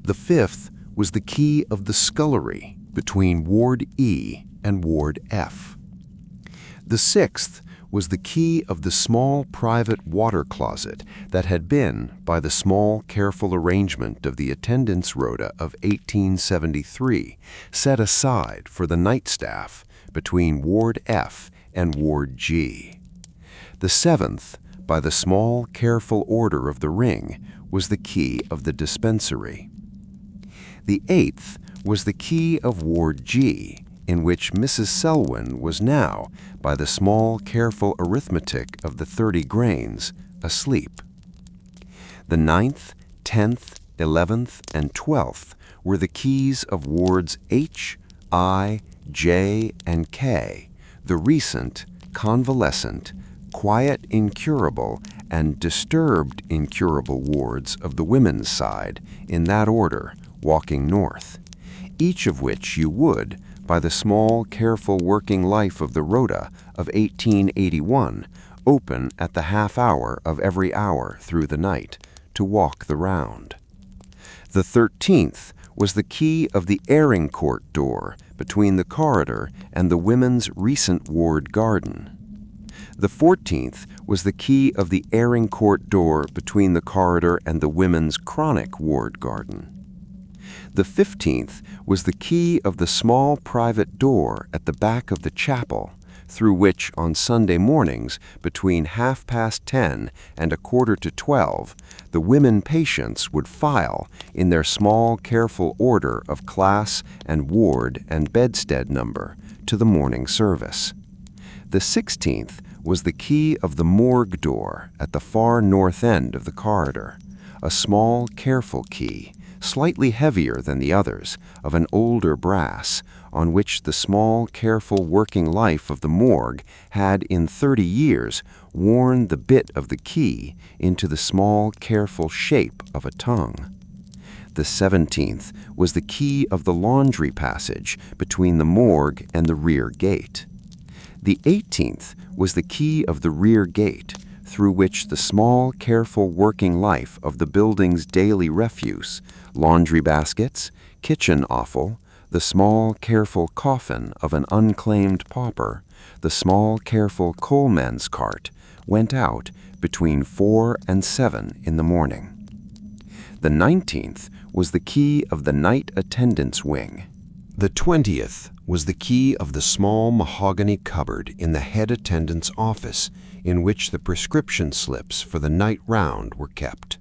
The fifth was the key of the scullery between Ward E and Ward F. The sixth was the key of the small private water closet that had been, by the small careful arrangement of the attendance rota of 1873, set aside for the night staff between Ward F and Ward G. The seventh, by the small careful order of the ring, was the key of the dispensary. The eighth was the key of Ward G, in which Mrs. Selwyn was now, by the small careful arithmetic of the 30 grains, asleep. The 9th, 10th, 11th, and 12th were the keys of Wards H, I, J, and K, the recent, convalescent, quiet, incurable, and disturbed incurable wards of the women's side, in that order, walking north, each of which you would, by the small, careful working life of the rota of 1881, open at the half hour of every hour through the night, to walk the round. The 13th was the key of the airing court door between the corridor and the women's recent ward garden. The 14th was the key of the airing court door between the corridor and the women's chronic ward garden. The 15th was the key of the small private door at the back of the chapel, through which on Sunday mornings between 10:30 and 11:45 the women patients would file in their small careful order of class and ward and bedstead number to the morning service. The 16th was the key of the morgue door at the far north end of the corridor, a small careful key, slightly heavier than the others, of an older brass, on which the small, careful working life of the morgue had in 30 years worn the bit of the key into the small, careful shape of a tongue. The 17th was the key of the laundry passage between the morgue and the rear gate. The 18th was the key of the rear gate, through which the small, careful working life of the building's daily refuse, laundry baskets, kitchen offal, the small, careful coffin of an unclaimed pauper, the small, careful coalman's cart, went out between 4 and 7 in the morning. The 19th was the key of the night attendant's wing. The 20th was the key of the small mahogany cupboard in the head attendant's office, in which the prescription slips for the night round were kept.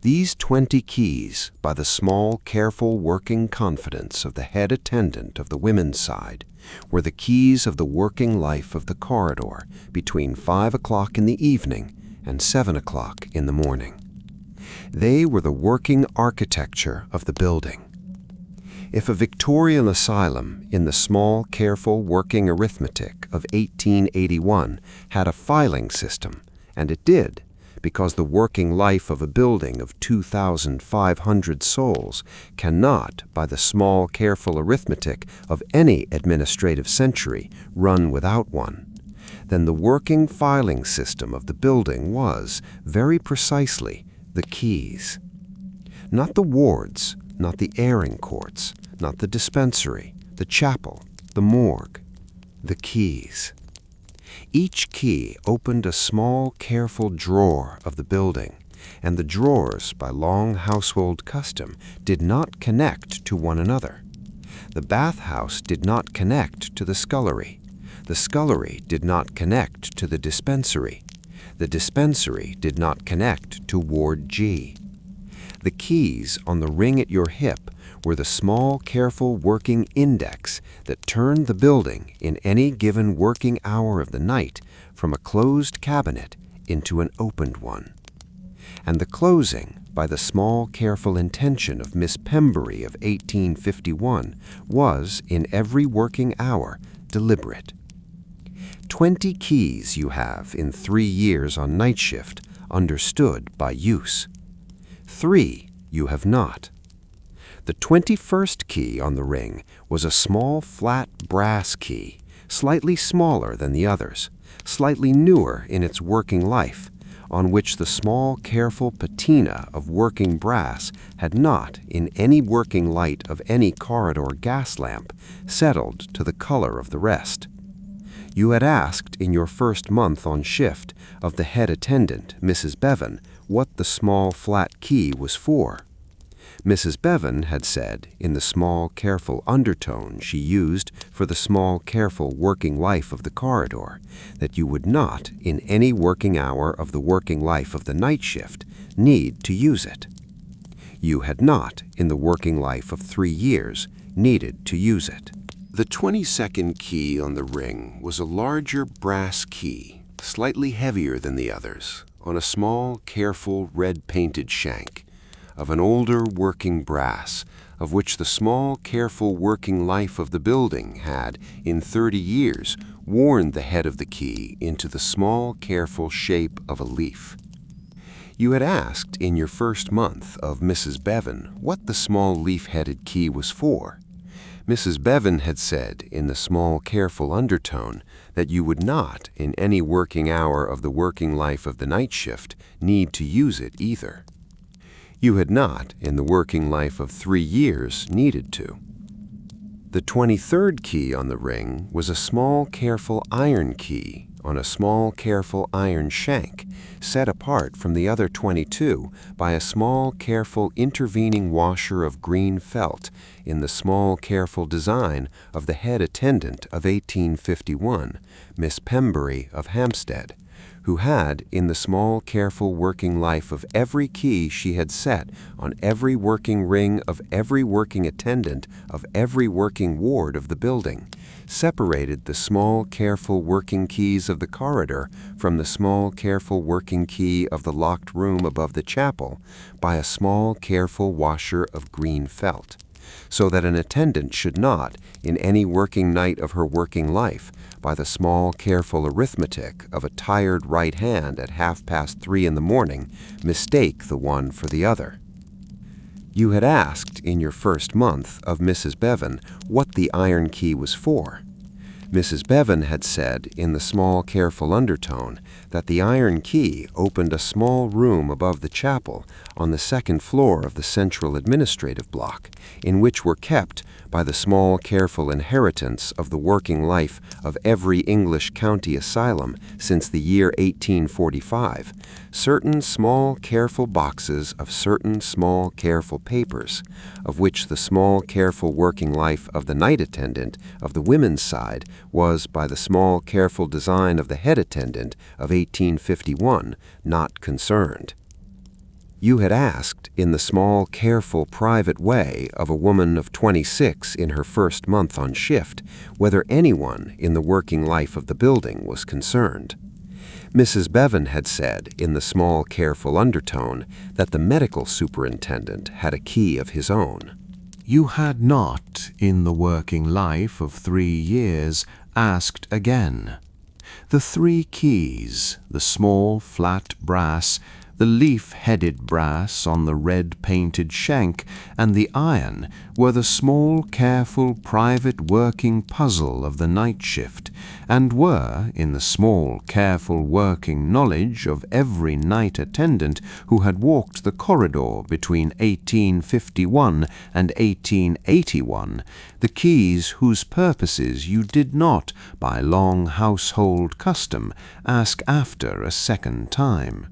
These 20 keys, by the small, careful working confidence of the head attendant of the women's side, were the keys of the working life of the corridor between 5 o'clock in the evening and 7 o'clock in the morning. They were the working architecture of the building. If a Victorian asylum in the small, careful working arithmetic of 1881 had a filing system, and it did, because the working life of a building of 2,500 souls cannot, by the small, careful arithmetic of any administrative century, run without one, then the working filing system of the building was, very precisely, the keys. Not the wards, not the airing courts, not the dispensary, the chapel, the morgue, the keys. Each key opened a small, careful drawer of the building, and the drawers, by long household custom, did not connect to one another. The bathhouse did not connect to the scullery. The scullery did not connect to the dispensary. The dispensary did not connect to Ward G. The keys on the ring at your hip were the small, careful working index that turned the building in any given working hour of the night from a closed cabinet into an opened one. And the closing, by the small, careful intention of Miss Pembury of 1851, was, in every working hour, deliberate. 20 keys you have in 3 years on night shift, understood by use. 3 you have not. The 21st key on the ring was a small, flat brass key, slightly smaller than the others, slightly newer in its working life, on which the small, careful patina of working brass had not, in any working light of any corridor gas lamp, settled to the color of the rest. You had asked in your first month on shift of the head attendant, Mrs. Bevan, what the small, flat key was for. Mrs. Bevan had said, in the small, careful undertone she used for the small, careful working life of the corridor, that you would not, in any working hour of the working life of the night shift, need to use it. You had not, in the working life of 3 years, needed to use it. The 22nd key on the ring was a larger brass key, slightly heavier than the others, on a small, careful, red-painted shank, of an older working brass, of which the small, careful working life of the building had, in 30 years, worn the head of the key into the small, careful shape of a leaf. You had asked in your first month of Mrs. Bevan what the small leaf-headed key was for. Mrs. Bevan had said in the small, careful undertone that you would not, in any working hour of the working life of the night shift, need to use it either. You had not, in the working life of 3 years, needed to. The 23rd key on the ring was a small, careful iron key on a small, careful iron shank, set apart from the other 22 by a small, careful intervening washer of green felt in the small, careful design of the head attendant of 1851, Miss Pembury of Hampstead, who had, in the small, careful working life of every key she had set on every working ring of every working attendant of every working ward of the building, separated the small, careful working keys of the corridor from the small, careful working key of the locked room above the chapel by a small, careful washer of green felt, so that an attendant should not, in any working night of her working life, by the small, careful arithmetic of a tired right hand at 3:30 in the morning, mistake the one for the other. You had asked in your first month of Mrs. Bevan what the iron key was for. Mrs. Bevan had said in the small, careful undertone that the iron key opened a small room above the chapel on the second floor of the central administrative block, in which were kept, by the small, careful inheritance of the working life of every English county asylum since the year 1845, certain small, careful boxes of certain small, careful papers, of which the small, careful working life of the night attendant of the women's side was, by the small, careful design of the head attendant of 1851, not concerned. You had asked, in the small, careful, private way of a woman of 26 in her first month on shift, whether anyone in the working life of the building was concerned. Mrs. Bevan had said, in the small, careful undertone, that the medical superintendent had a key of his own. You had not, in the working life of 3 years, asked again. The 3 keys, the small, flat brass, the leaf-headed brass on the red-painted shank, and the iron were the small, careful, private working puzzle of the night shift, and were, in the small, careful working knowledge of every night attendant who had walked the corridor between 1851 and 1881, the keys whose purposes you did not, by long household custom, ask after a second time.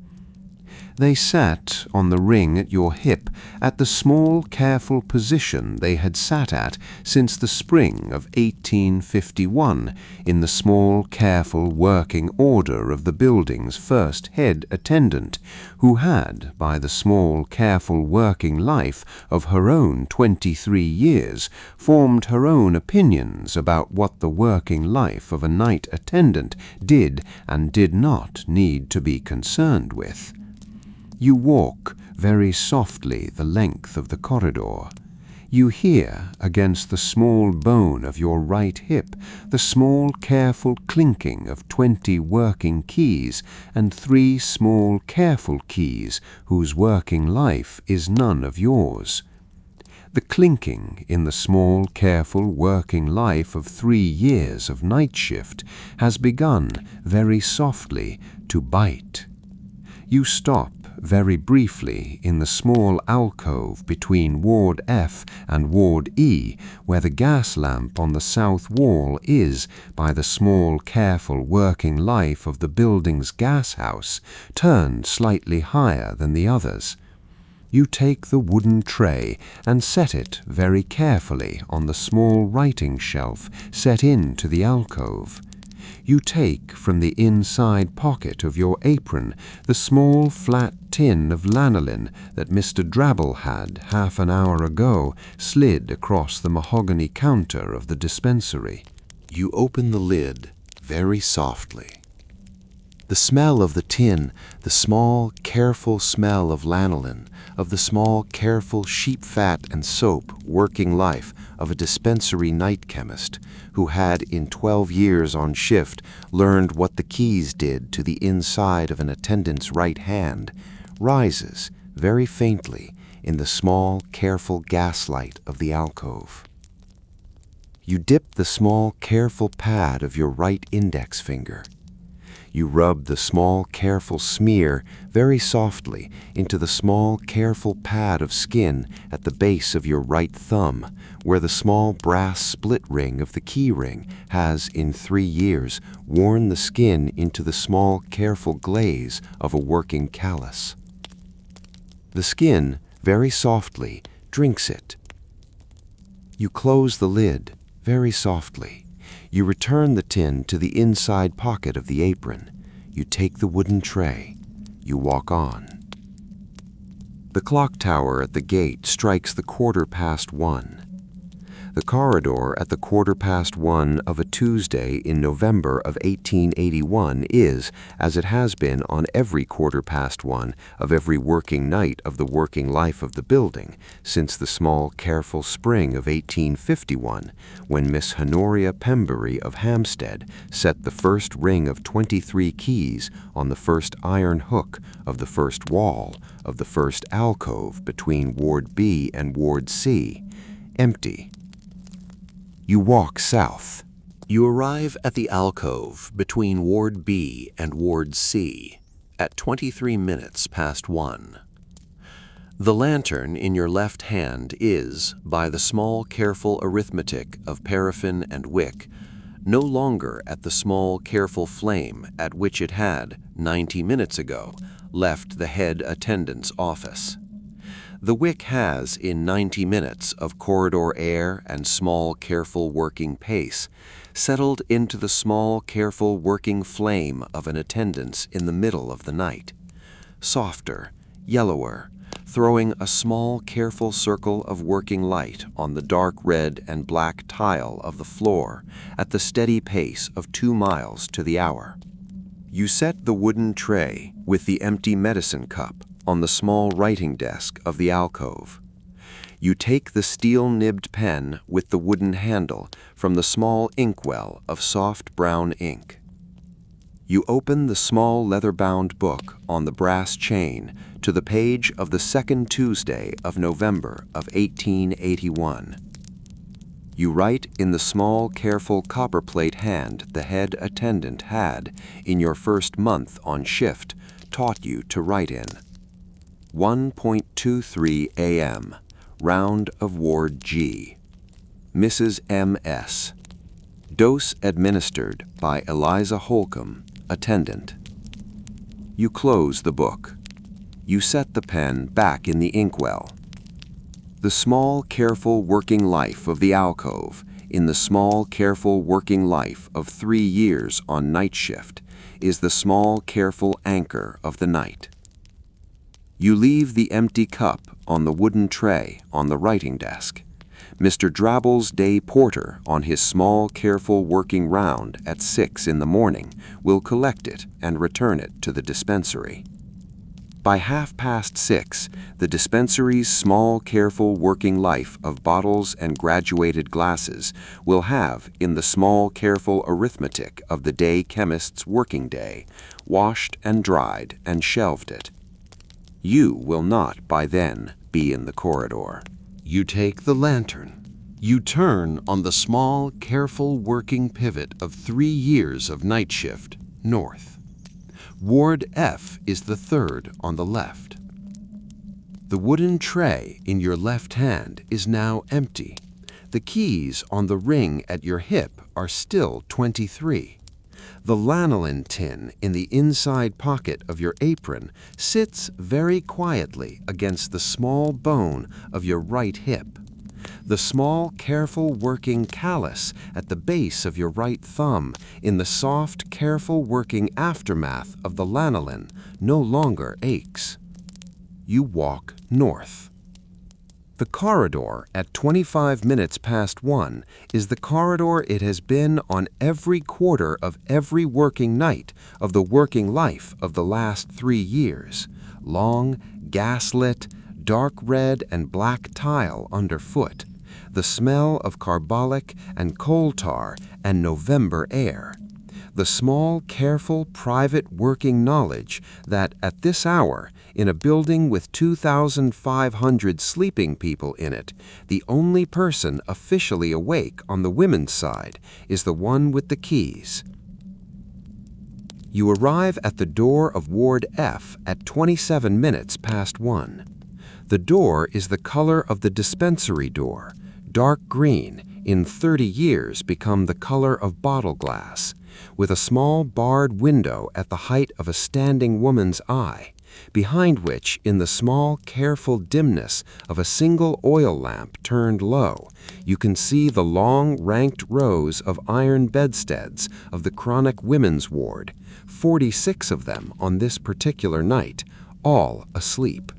They sat on the ring at your hip at the small, careful position they had sat at since the spring of 1851 in the small, careful working order of the building's first head attendant, who had, by the small, careful working life of her own 23 years, formed her own opinions about what the working life of a night attendant did and did not need to be concerned with. You walk very softly the length of the corridor. You hear, against the small bone of your right hip, the small, careful clinking of 20 working keys and 3 small, careful keys whose working life is none of yours. The clinking in the small, careful working life of 3 years of night shift has begun very softly to bite. You stop very briefly in the small alcove between Ward F and Ward E, where the gas lamp on the south wall is, by the small, careful working life of the building's gas house, turned slightly higher than the others. You take the wooden tray and set it very carefully on the small writing shelf set into the alcove. You take from the inside pocket of your apron the small flat tin of lanolin that Mr. Drabble had, half an hour ago, slid across the mahogany counter of the dispensary. You open the lid very softly. The smell of the tin, the small, careful smell of lanolin, of the small, careful sheep fat and soap working life of a dispensary night chemist who had in 12 years on shift learned what the keys did to the inside of an attendant's right hand, rises very faintly in the small, careful gaslight of the alcove. You dip the small, careful pad of your right index finger. You rub the small, careful smear very softly into the small, careful pad of skin at the base of your right thumb, where the small brass split ring of the key ring has, in 3 years, worn the skin into the small, careful glaze of a working callus. The skin, very softly, drinks it. You close the lid very softly. You return the tin to the inside pocket of the apron. You take the wooden tray. You walk on. The clock tower at the gate strikes the 1:15. The corridor at the 1:15 of a Tuesday in November of 1881 is, as it has been on every 1:15 of every working night of the working life of the building, since the small, careful spring of 1851, when Miss Honoria Pembury of Hampstead set the first ring of 23 keys on the first iron hook of the first wall of the first alcove between Ward B and Ward C, empty. You walk south. You arrive at the alcove between Ward B and Ward C at 1. The lantern in your left hand is, by the small careful arithmetic of paraffin and wick, no longer at the small careful flame at which it had, 90 minutes ago, left the head attendant's office. The wick has, in 90 minutes of corridor air and small, careful working pace, settled into the small, careful working flame of an attendant's in the middle of the night, softer, yellower, throwing a small, careful circle of working light on the dark red and black tile of the floor at the steady pace of 2 miles to the hour. You set the wooden tray with the empty medicine cup on the small writing desk of the alcove. You take the steel-nibbed pen with the wooden handle from the small inkwell of soft brown ink. You open the small leather-bound book on the brass chain to the page of the 2nd Tuesday of November of 1881. You write in the small, careful copperplate hand the head attendant had, in your first month on shift, taught you to write in. 1:23 a.m. Round of Ward G. Mrs. M.S. Dose administered by Eliza Holcomb, attendant. You close the book. You set the pen back in the inkwell. The small, careful working life of the alcove, in the small, careful working life of 3 years on night shift, is the small, careful anchor of the night. You leave the empty cup on the wooden tray on the writing desk. Mr. Drabble's day porter, on his small, careful working round at 6 in the morning, will collect it and return it to the dispensary. By 6:30, the dispensary's small, careful working life of bottles and graduated glasses will have, in the small, careful arithmetic of the day chemist's working day, washed and dried and shelved it. You will not, by then, be in the corridor. You take the lantern. You turn on the small, careful working pivot of 3 years of night shift, north. Ward F is the 3rd on the left. The wooden tray in your left hand is now empty. The keys on the ring at your hip are still 23. The lanolin tin in the inside pocket of your apron sits very quietly against the small bone of your right hip. The small, careful working callus at the base of your right thumb in the soft, careful working aftermath of the lanolin no longer aches. You walk north. The corridor at 25 minutes past 1 is the corridor it has been on every quarter of every working night of the working life of the last 3 years. Long, gaslit, dark red and black tile underfoot. The smell of carbolic and coal tar and November air. The small, careful, private working knowledge that at this hour, in a building with 2,500 sleeping people in it, the only person officially awake on the women's side is the one with the keys. You arrive at the door of Ward F at 27 minutes past 1. The door is the color of the dispensary door, dark green, in 30 years become the color of bottle glass, with a small barred window at the height of a standing woman's eye, behind which, in the small, careful dimness of a single oil lamp turned low, you can see the long, ranked rows of iron bedsteads of the chronic women's ward, 46 of them on this particular night, all asleep.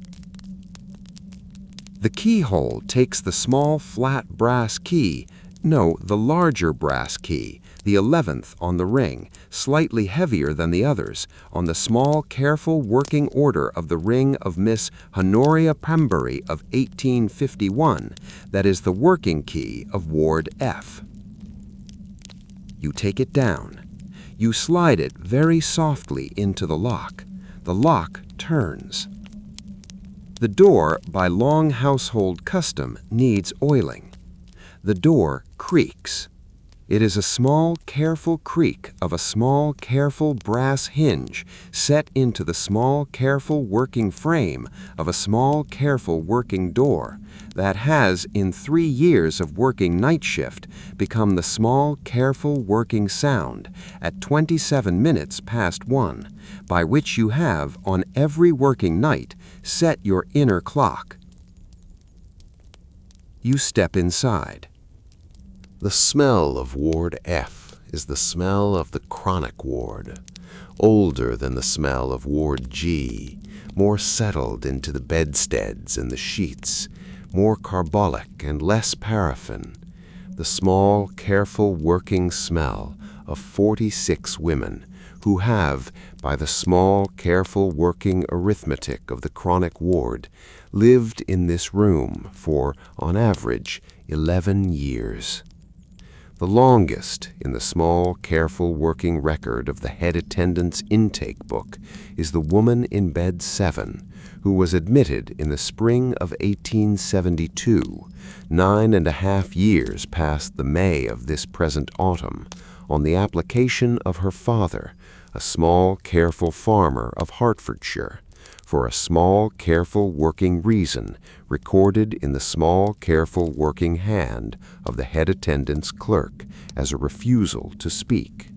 The keyhole takes the small, flat brass key, the larger brass key, the 11th on the ring, slightly heavier than the others, on the small, careful working order of the ring of Miss Honoria Pembury of 1851, that is the working key of Ward F. You take it down. You slide it very softly into the lock. The lock turns. The door, by long household custom, needs oiling. The door creaks. It is a small, careful creak of a small, careful brass hinge set into the small, careful working frame of a small, careful working door that has, in 3 years of working night shift, become the small, careful working sound at 27 minutes past 1, by which you have, on every working night, set your inner clock. You step inside. The smell of Ward F is the smell of the chronic ward, older than the smell of Ward G, more settled into the bedsteads and the sheets, more carbolic and less paraffin, the small, careful working smell of 46 women who have, by the small, careful working arithmetic of the chronic ward, lived in this room for, on average, 11 years. The longest in the small, careful working record of the head attendant's intake book is the woman in bed 7, who was admitted in the spring of 1872, 9.5 years past the May of this present autumn, on the application of her father, a small, careful farmer of Hertfordshire, for a small, careful working reason recorded in the small, careful working hand of the head attendant's clerk as a refusal to speak.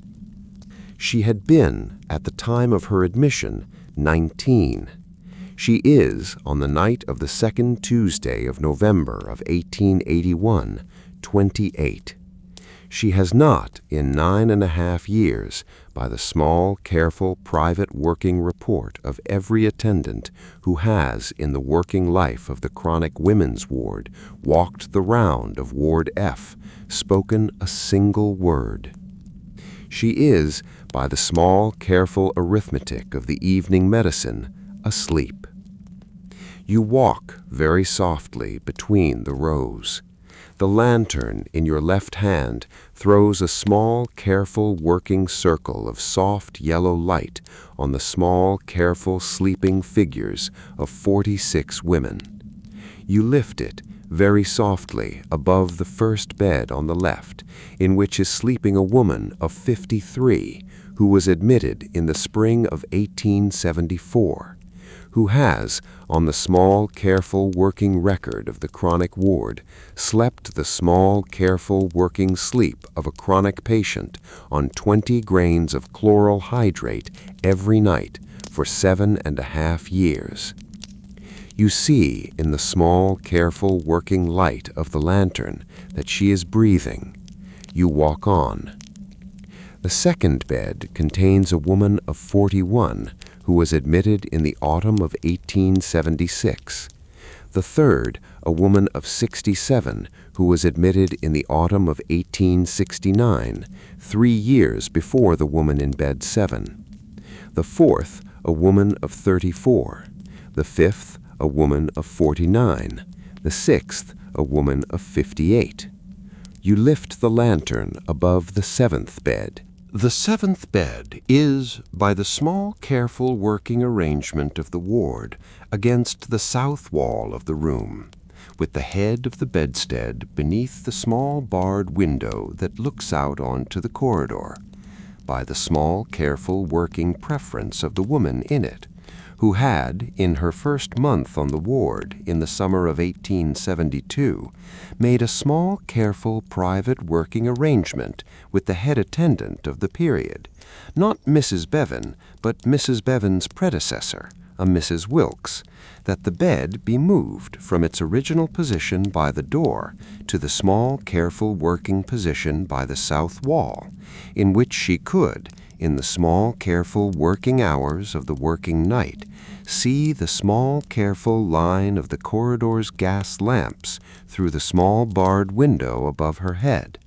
She had been, at the time of her admission, 19. She is, on the night of the second Tuesday of November of 1881, 28. She has not, in 9.5 years, by the small, careful, private working report of every attendant who has, in the working life of the chronic women's ward, walked the round of Ward F, spoken a single word. She is, by the small, careful arithmetic of the evening medicine, asleep. You walk very softly between the rows. The lantern in your left hand throws a small, careful working circle of soft yellow light on the small, careful sleeping figures of 46 women. You lift it very softly above the first bed on the left, in which is sleeping a woman of 53 who was admitted in the spring of 1874. Who has, on the small, careful working record of the chronic ward, slept the small, careful working sleep of a chronic patient on 20 grains of chloral hydrate every night for 7.5 years. You see in the small, careful working light of the lantern that she is breathing. You walk on. The second bed contains a woman of 41 who was admitted in the autumn of 1876. The third, a woman of 67, who was admitted in the autumn of 1869, 3 years before the woman in bed 7. The fourth, a woman of 34. The fifth, a woman of 49. The sixth, a woman of 58. You lift the lantern above the 7th bed. The 7th bed is, by the small, careful working arrangement of the ward, against the south wall of the room, with the head of the bedstead beneath the small barred window that looks out onto the corridor, by the small, careful working preference of the woman in it, who had, in her first month on the ward in the summer of 1872, made a small, careful, private working arrangement with the head attendant of the period, not Mrs. Bevan, but Mrs. Bevan's predecessor, a Mrs. Wilkes, that the bed be moved from its original position by the door to the small, careful working position by the south wall, in which she could, in the small, careful working hours of the working night, see the small, careful line of the corridor's gas lamps through the small barred window above her head.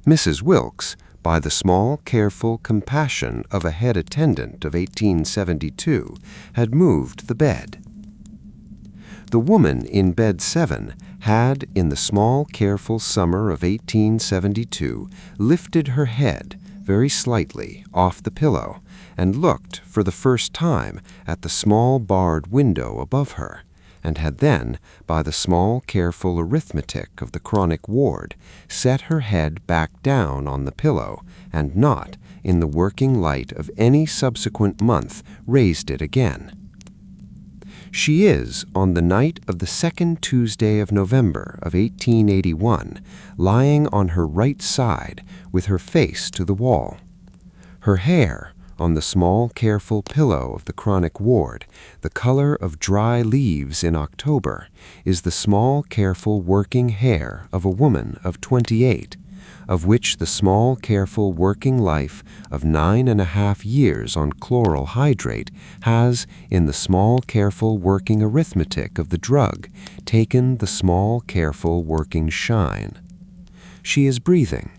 Mrs. Wilkes, by the small, careful compassion of a head attendant of 1872, had moved the bed. The woman in bed 7 had, in the small, careful summer of 1872, lifted her head very slightly off the pillow and looked for the first time at the small barred window above her, and had then, by the small, careful arithmetic of the chronic ward, set her head back down on the pillow, and not, in the working light of any subsequent month, raised it again. She is, on the night of the 2nd Tuesday of November of 1881, lying on her right side with her face to the wall. Her hair, on the small, careful pillow of the chronic ward, the color of dry leaves in October, is the small, careful working hair of a woman of 28, of which the small, careful working life of 9.5 years on chloral hydrate has, in the small, careful working arithmetic of the drug, taken the small, careful working shine. She is breathing.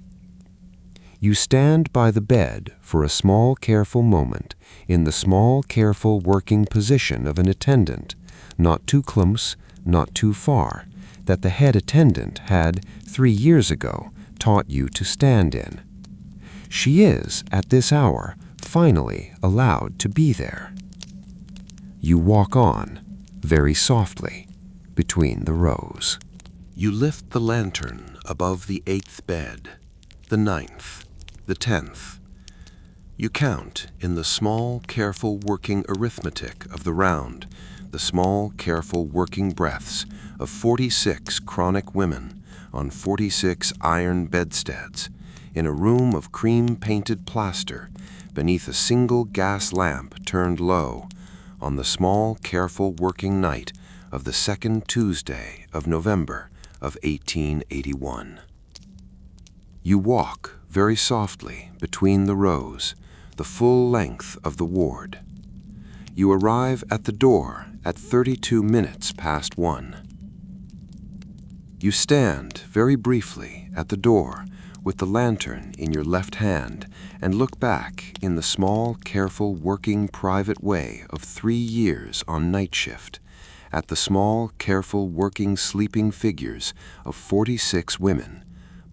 You stand by the bed for a small, careful moment in the small, careful working position of an attendant, not too close, not too far, that the head attendant had, 3 years ago, taught you to stand in. She is, at this hour, finally allowed to be there. You walk on, very softly, between the rows. You lift the lantern above the 8th bed, the 9th, the 10th. You count in the small, careful working arithmetic of the round, the small, careful working breaths of 46 chronic women on 46 iron bedsteads, in a room of cream-painted plaster, beneath a single gas lamp turned low, on the small, careful working night of the 2nd Tuesday of November of 1881. You walk very softly between the rows, the full length of the ward. You arrive at the door at 32 minutes past 1. You stand very briefly at the door with the lantern in your left hand and look back in the small, careful, working private way of 3 years on night shift at the small, careful, working sleeping figures of 46 women,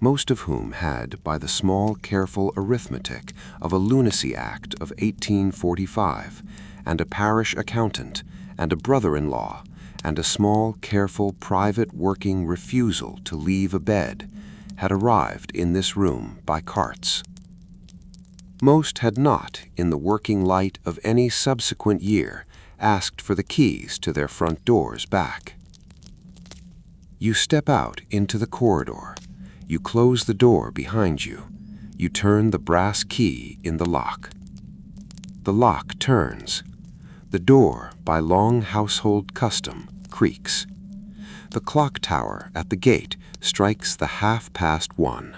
most of whom had, by the small, careful arithmetic of a lunacy act of 1845, and a parish accountant, and a brother-in-law, and a small, careful, private working refusal to leave a bed, had arrived in this room by carts. Most had not, in the working light of any subsequent year, asked for the keys to their front doors back. You step out into the corridor. You close the door behind you. You turn the brass key in the lock. The lock turns. The door, by long household custom, creaks. The clock tower at the gate strikes the 1:30.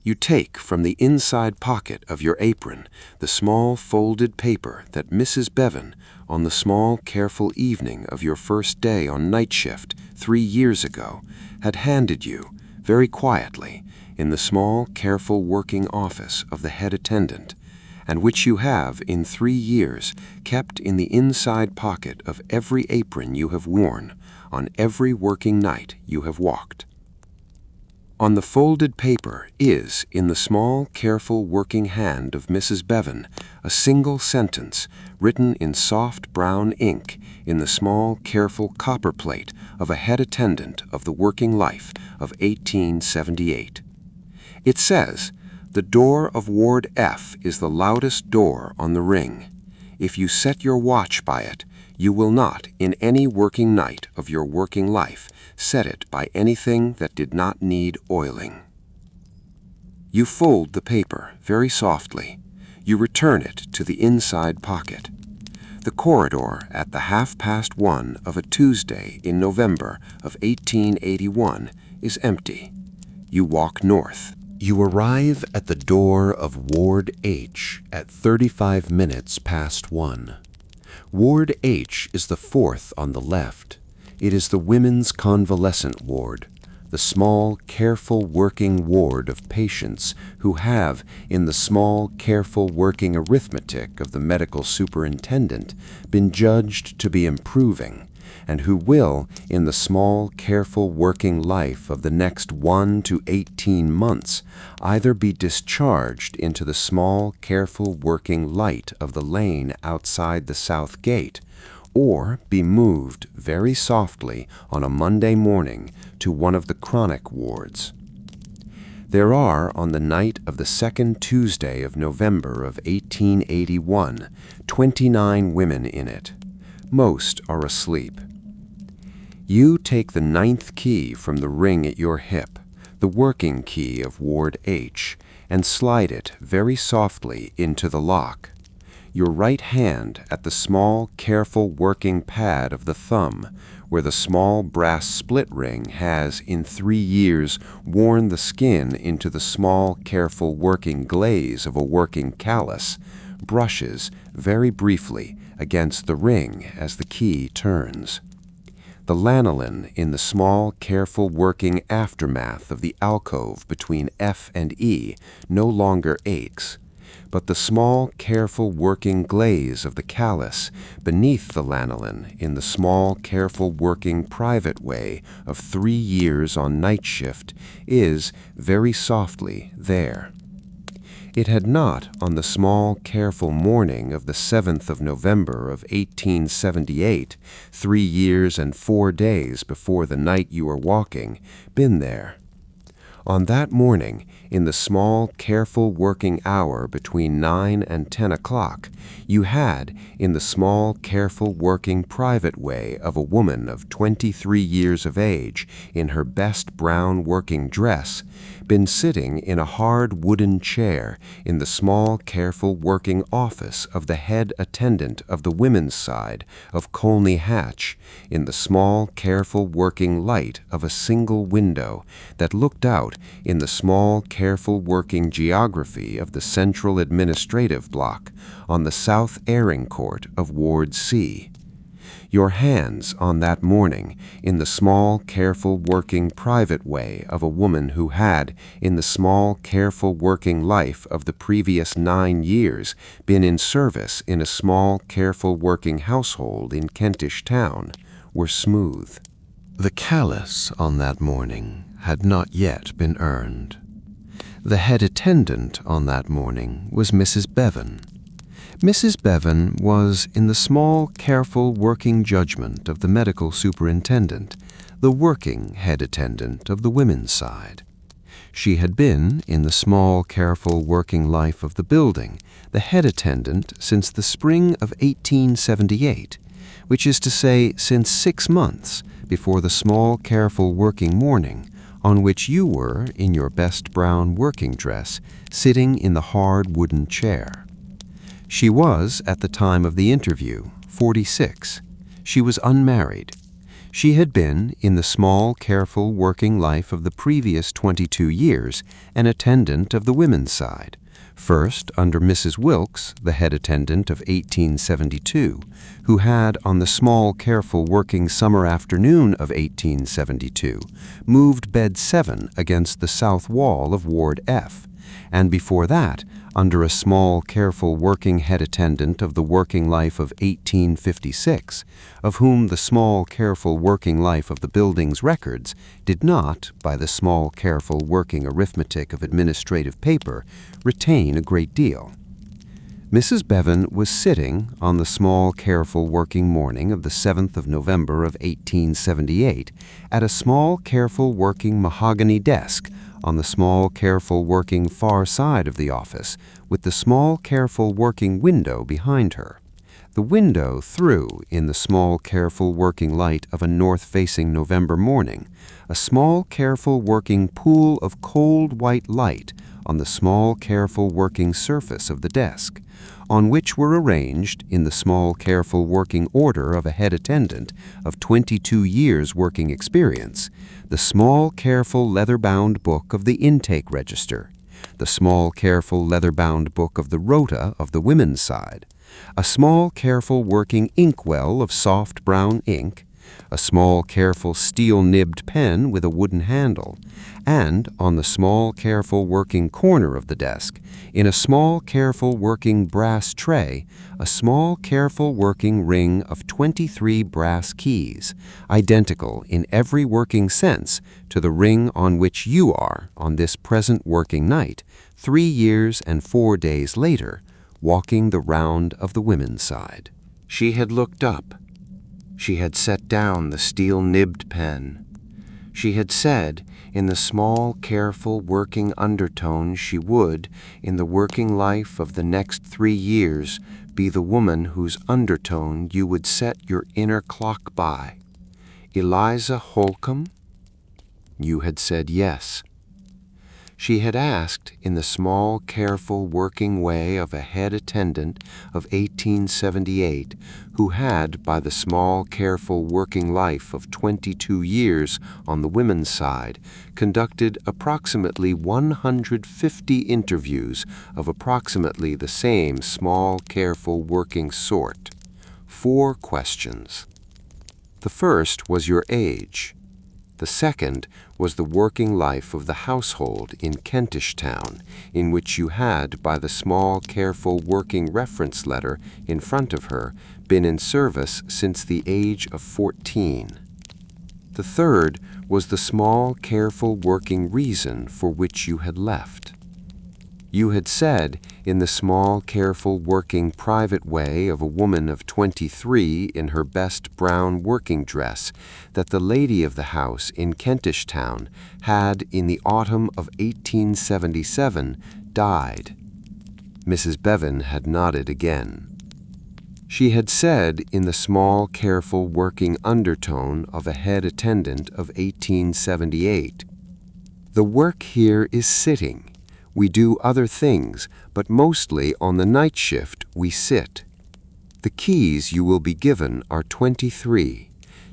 You take from the inside pocket of your apron the small folded paper that Mrs. Bevan, on the small, careful evening of your first day on night shift 3 years ago, had handed you, very quietly, in the small, careful working office of the head attendant, and which you have, in 3 years, kept in the inside pocket of every apron you have worn, on every working night you have walked. On the folded paper is, in the small, careful working hand of Mrs. Bevan, a single sentence written in soft brown ink in the small, careful copperplate of a head attendant of the working life of 1878. It says, "The door of Ward F is the loudest door on the ring. If you set your watch by it, you will not, in any working night of your working life, set it by anything that did not need oiling." You fold the paper very softly. You return it to the inside pocket. The corridor at the 1:30 of a Tuesday in November of 1881 is empty. You walk north. You arrive at the door of Ward H at 35 minutes past 1. Ward H is the fourth on the left. It is the women's convalescent ward, the small, careful working ward of patients who have, in the small, careful working arithmetic of the medical superintendent, been judged to be improving, and who will, in the small, careful working life of the next 1 to 18 months, either be discharged into the small, careful working light of the lane outside the south gate, or be moved very softly on a Monday morning to one of the chronic wards. There are, on the night of the second Tuesday of November of 1881, 29 women in it. Most are asleep. You take the 9th key from the ring at your hip, the working key of Ward H, and slide it very softly into the lock. Your right hand at the small, careful working pad of the thumb, where the small brass split ring has, in 3 years, worn the skin into the small, careful working glaze of a working callus, brushes, very briefly, against the ring as the key turns. The lanolin in the small, careful working aftermath of the alcove between F and E no longer aches, but the small, careful working glaze of the callus beneath the lanolin in the small, careful working private way of 3 years on night shift is, very softly, there. It had not, on the small, careful morning of the 7th of November of 1878, 3 years and 4 days before the night you are walking, been there. On that morning, in the small, careful working hour between 9 and 10 o'clock, you had, in the small, careful working private way of a woman of 23 years of age, in her best brown working dress, been sitting in a hard wooden chair in the small, careful working office of the head attendant of the women's side of Colney Hatch, in the small, careful working light of a single window that looked out in the small, careful working geography of the central administrative block on the south airing court of Ward C. Your hands on that morning in the small, careful working private way of a woman who had, in the small, careful working life of the previous 9 years, been in service in a small, careful working household in Kentish Town, were smooth. The callus on that morning had not yet been earned. The head attendant on that morning was Mrs. Bevan. Mrs. Bevan was, in the small, careful working judgment of the medical superintendent, the working head attendant of the women's side. She had been, in the small, careful working life of the building, the head attendant since the spring of 1878, which is to say since 6 months before the small, careful working morning on which you were, in your best brown working dress, sitting in the hard wooden chair. She was, at the time of the interview, 46. She was unmarried. She had been, in the small, careful working life of the previous 22 years, an attendant of the women's side, first under Mrs. Wilkes, the head attendant of 1872, who had, on the small, careful working summer afternoon of 1872, moved bed 7 against the south wall of Ward F, and before that, under a small, careful working head attendant of the working life of 1856, of whom the small, careful working life of the building's records did not, by the small, careful working arithmetic of administrative paper, retain a great deal. Mrs. Bevan was sitting on the small, careful working morning of the 7th of November of 1878 at a small, careful working mahogany desk on the small, careful working far side of the office, with the small, careful working window behind her. The window threw, in the small, careful working light of a north-facing November morning, a small, careful working pool of cold white light on the small, careful working surface of the desk, on which were arranged, in the small, careful working order of a head attendant of 22 years' working experience, the small, careful leather-bound book of the intake register, the small, careful leather-bound book of the rota of the women's side, a small, careful working inkwell of soft brown ink, a small, careful steel-nibbed pen with a wooden handle, and, on the small, careful working corner of the desk, in a small, careful working brass tray, a small, careful working ring of 23 brass keys, identical in every working sense to the ring on which you are, on this present working night, 3 years and 4 days later, walking the round of the women's side. She had looked up. She had set down the steel-nibbed pen. She had said, in the small, careful working undertone, she would, in the working life of the next 3 years, be the woman whose undertone you would set your inner clock by. Eliza Holcomb? You had said yes. She had asked, in the small, careful working way of a head attendant of 1878, who had, by the small, careful working life of 22 years on the women's side, conducted approximately 150 interviews of approximately the same small, careful working sort. 4 questions. The first was your age. The second was the working life of the household in Kentish Town, in which you had, by the small, careful working reference letter in front of her, been in service since the age of 14. The third was the small, careful working reason for which you had left. You had said, in the small, careful working private way of a woman of 23 in her best brown working dress, that the lady of the house in Kentish Town had, in the autumn of 1877, died. Mrs. Bevan had nodded again. She had said, in the small, careful working undertone of a head attendant of 1878, "The work here is sitting. We do other things, but mostly on the night shift we sit. The keys you will be given are 23.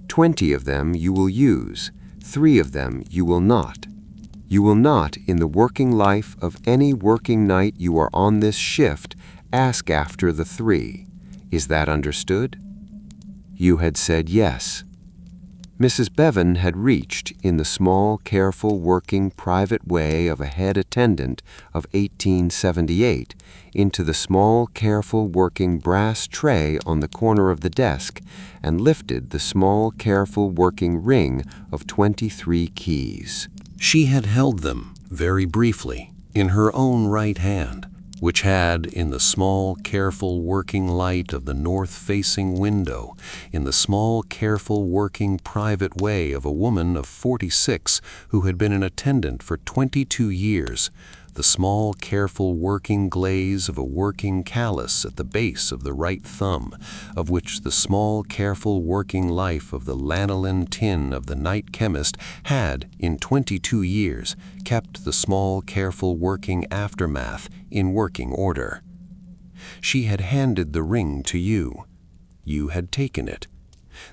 20 of them you will use, 3 of them you will not. You will not, in the working life of any working night you are on this shift, ask after the 3. Is that understood?" You had said yes. Mrs. Bevan had reached, in the small, careful working private way of a head attendant of 1878, into the small, careful working brass tray on the corner of the desk, and lifted the small, careful working ring of 23 keys. She had held them, very briefly, in her own right hand, which had, in the small, careful working light of the north-facing window, in the small, careful working private way of a woman of 46 who had been an attendant for 22 years, the small, careful working glaze of a working callus at the base of the right thumb, of which the small, careful working life of the lanolin tin of the night chemist had, in 22 years, kept the small, careful working aftermath in working order. She had handed the ring to you. You had taken it.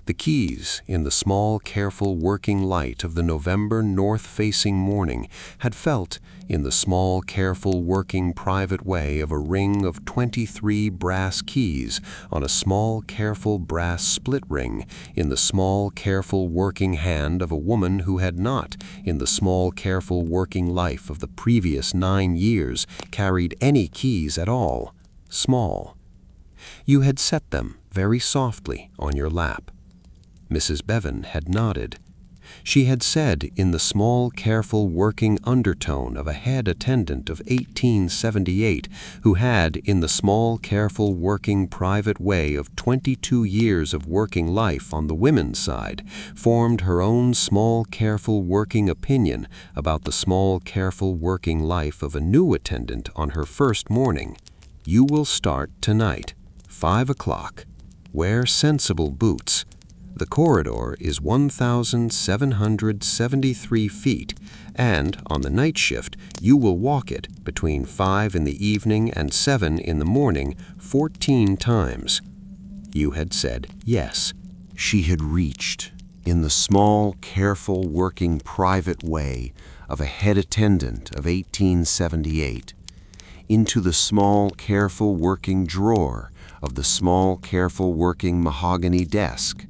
The keys, in the small, careful working light of the November north-facing morning, had felt, in the small, careful working private way of a ring of 23 brass keys on a small, careful brass split ring, in the small, careful working hand of a woman who had not, in the small, careful working life of the previous 9 years, carried any keys at all. Small. You had set them very softly on your lap. Mrs. Bevan had nodded. She had said in the small, careful working undertone of a head attendant of 1878, who had, in the small, careful working private way of 22 years of working life on the women's side, formed her own small, careful working opinion about the small, careful working life of a new attendant on her first morning. You will start tonight, 5 o'clock. Wear sensible boots. The corridor is 1,773 feet, and on the night shift you will walk it between 5 in the evening and 7 in the morning 14 times. You had said yes. She had reached, in the small, careful, working private way of a head attendant of 1878, into the small, careful working drawer of the small, careful working mahogany desk,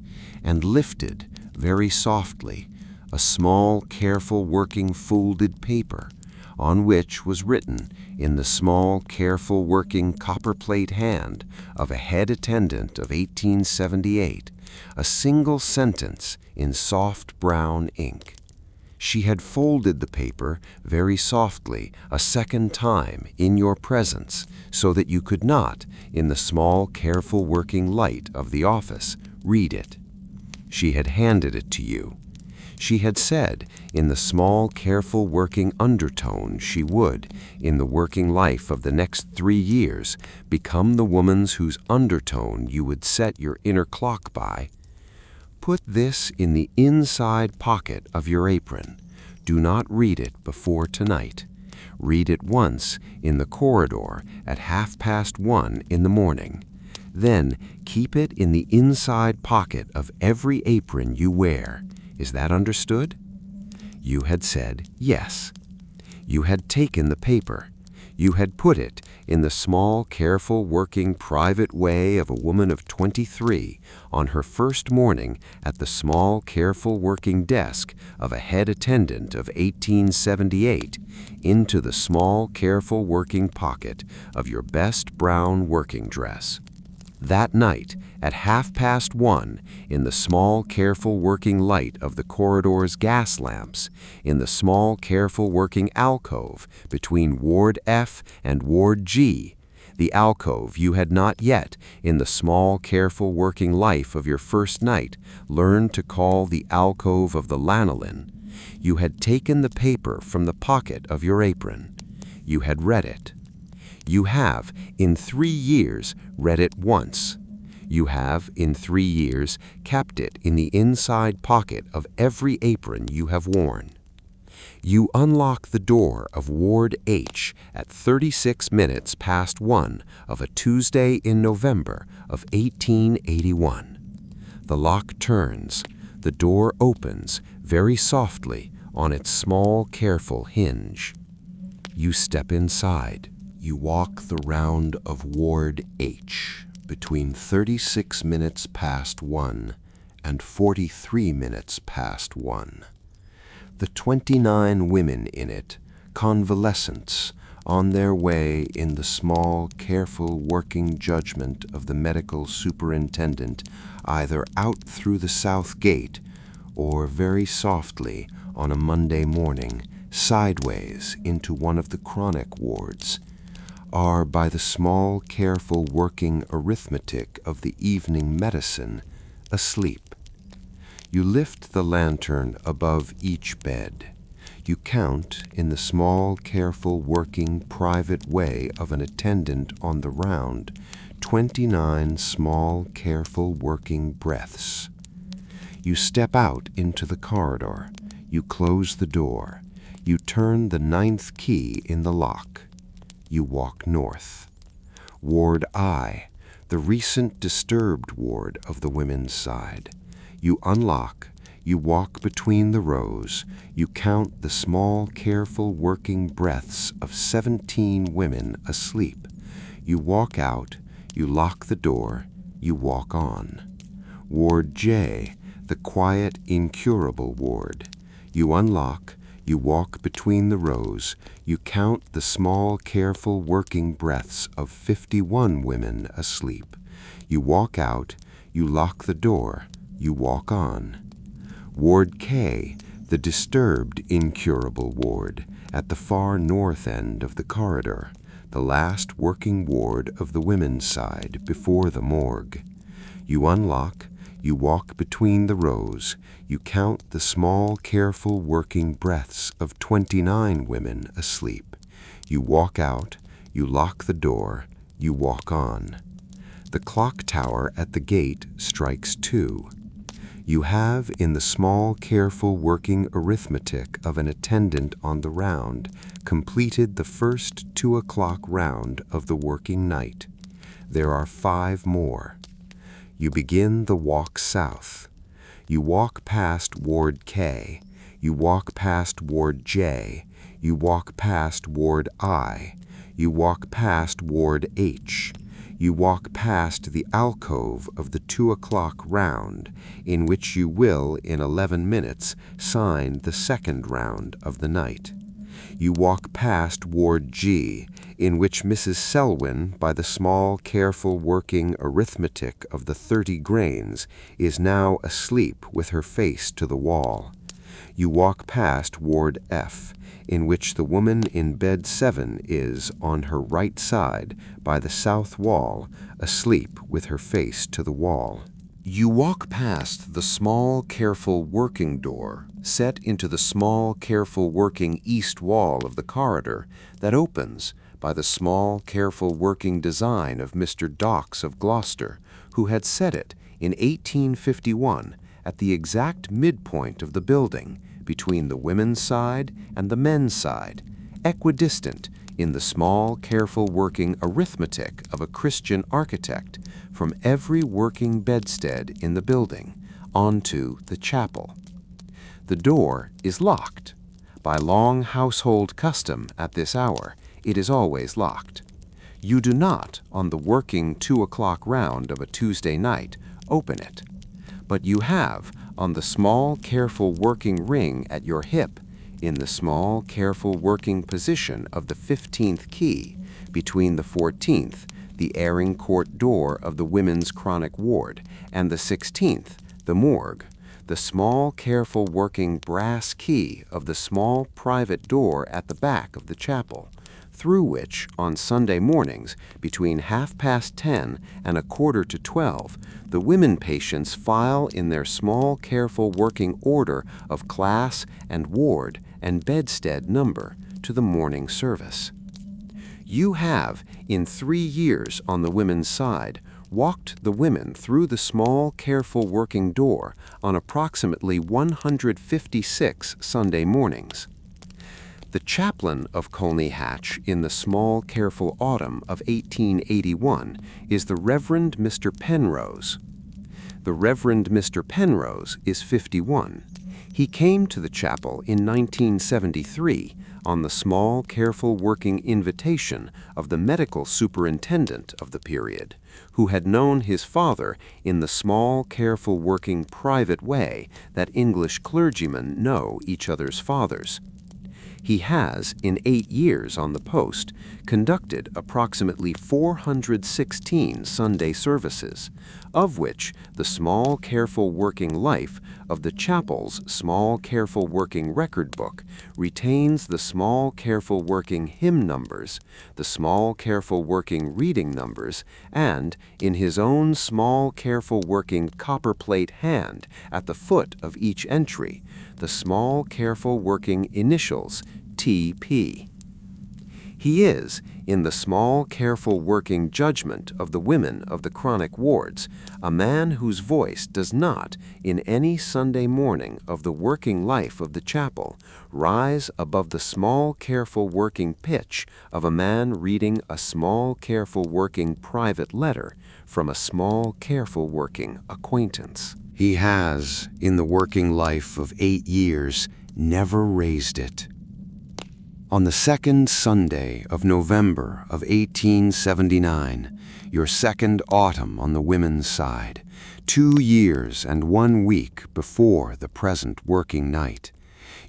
and lifted, very softly, a small, careful working folded paper, on which was written, in the small, careful working copperplate hand of a head attendant of 1878, a single sentence in soft brown ink. She had folded the paper very softly a second time in your presence, so that you could not, in the small, careful working light of the office, read it. She had handed it to you. She had said, in the small, careful working undertone, she would, in the working life of the next 3 years, become the woman's whose undertone you would set your inner clock by. Put this in the inside pocket of your apron. Do not read it before tonight. Read it once in the corridor at 1:30 in the morning. Then keep it in the inside pocket of every apron you wear. Is that understood? You had said yes. You had taken the paper. You had put it in the small, careful working private way of a woman of 23 on her first morning at the small, careful working desk of a head attendant of 1878 into the small, careful working pocket of your best brown working dress. That night, at 1:30, in the small, careful working light of the corridor's gas lamps, in the small, careful working alcove between Ward F and Ward G, the alcove you had not yet, in the small, careful working life of your first night, learned to call the alcove of the lanolin, you had taken the paper from the pocket of your apron. You had read it. You have, in 3 years, read it once. You have, in 3 years, kept it in the inside pocket of every apron you have worn. You unlock the door of Ward H at 1 of a Tuesday in November of 1881. The lock turns. The door opens very softly on its small, careful hinge. You step inside. You walk the round of Ward H between 1 and 43 The 29 women in it, convalescents, on their way in the small, careful working judgment of the medical superintendent, either out through the south gate or very softly on a Monday morning, sideways into one of the chronic wards, are, by the small, careful working arithmetic of the evening medicine, asleep. You lift the lantern above each bed. You count, in the small, careful working private way of an attendant on the round, 29 small, careful working breaths. You step out into the corridor. You close the door. You turn the 9th key in the lock. You walk north. Ward I, the recent disturbed ward of the women's side. You unlock, you walk between the rows, you count the small, careful working breaths of 17 women asleep. You walk out, you lock the door, you walk on. Ward J, the quiet, incurable ward. You unlock, you walk between the rows, you count the small, careful working breaths of 51 women asleep. You walk out, you lock the door, you walk on. Ward K, the disturbed, incurable ward, at the far north end of the corridor, the last working ward of the women's side before the morgue. You unlock, you walk between the rows, you count the small, careful working breaths of 29 women asleep. You walk out, you lock the door, you walk on. The clock tower at the gate strikes 2. You have, in the small, careful working arithmetic of an attendant on the round, completed the first 2 o'clock round of the working night. There are 5 more. You begin the walk south. You walk past Ward K. You walk past Ward J. You walk past Ward I. You walk past Ward H. You walk past the alcove of the 2 o'clock round, in which you will, in 11 minutes, sign the second round of the night. You walk past Ward G, in which Mrs. Selwyn, by the small, careful working arithmetic of the 30 grains, is now asleep with her face to the wall. You walk past Ward F, in which the woman in bed 7 is, on her right side, by the south wall, asleep with her face to the wall. You walk past the small, careful working door set into the small, careful working east wall of the corridor that opens by the small, careful working design of Mr. Docks of Gloucester, who had set it in 1851 at the exact midpoint of the building between the women's side and the men's side, equidistant in the small, careful working arithmetic of a Christian architect from every working bedstead in the building onto the chapel. The door is locked. By long household custom at this hour, it is always locked. You do not, on the working 2 o'clock round of a Tuesday night, open it. But you have, on the small, careful working ring at your hip, in the small, careful working position of the 15th key, between the 14th, the airing court door of the women's chronic ward, and the 16th, the morgue, the small, careful working brass key of the small private door at the back of the chapel, through which, on Sunday mornings, between 10:30 and 11:45, the women patients file in their small, careful working order of class and ward and bedstead number to the morning service. You have, in 3 years on the women's side, walked the women through the small, careful working door on approximately 156 Sunday mornings. The chaplain of Colney Hatch in the small, careful autumn of 1881 is the Reverend Mr. Penrose. The Reverend Mr. Penrose is 51. He came to the chapel in 1973 on the small, careful working invitation of the medical superintendent of the period, who had known his father in the small, careful working private way that English clergymen know each other's fathers. He has, in 8 years on the post, conducted approximately 416 Sunday services, of which the small, careful working life of the chapel's small, careful working record book retains the small, careful working hymn numbers, the small, careful working reading numbers, and, in his own small, careful working copperplate hand at the foot of each entry, the small, careful working initials, TP. He is, in the small, careful working judgment of the women of the chronic wards, a man whose voice does not, in any Sunday morning of the working life of the chapel, rise above the small, careful working pitch of a man reading a small, careful working private letter from a small, careful working acquaintance. He has, in the working life of 8 years, never raised it. On the second Sunday of November of 1879, your second autumn on the women's side, 2 years and 1 week before the present working night,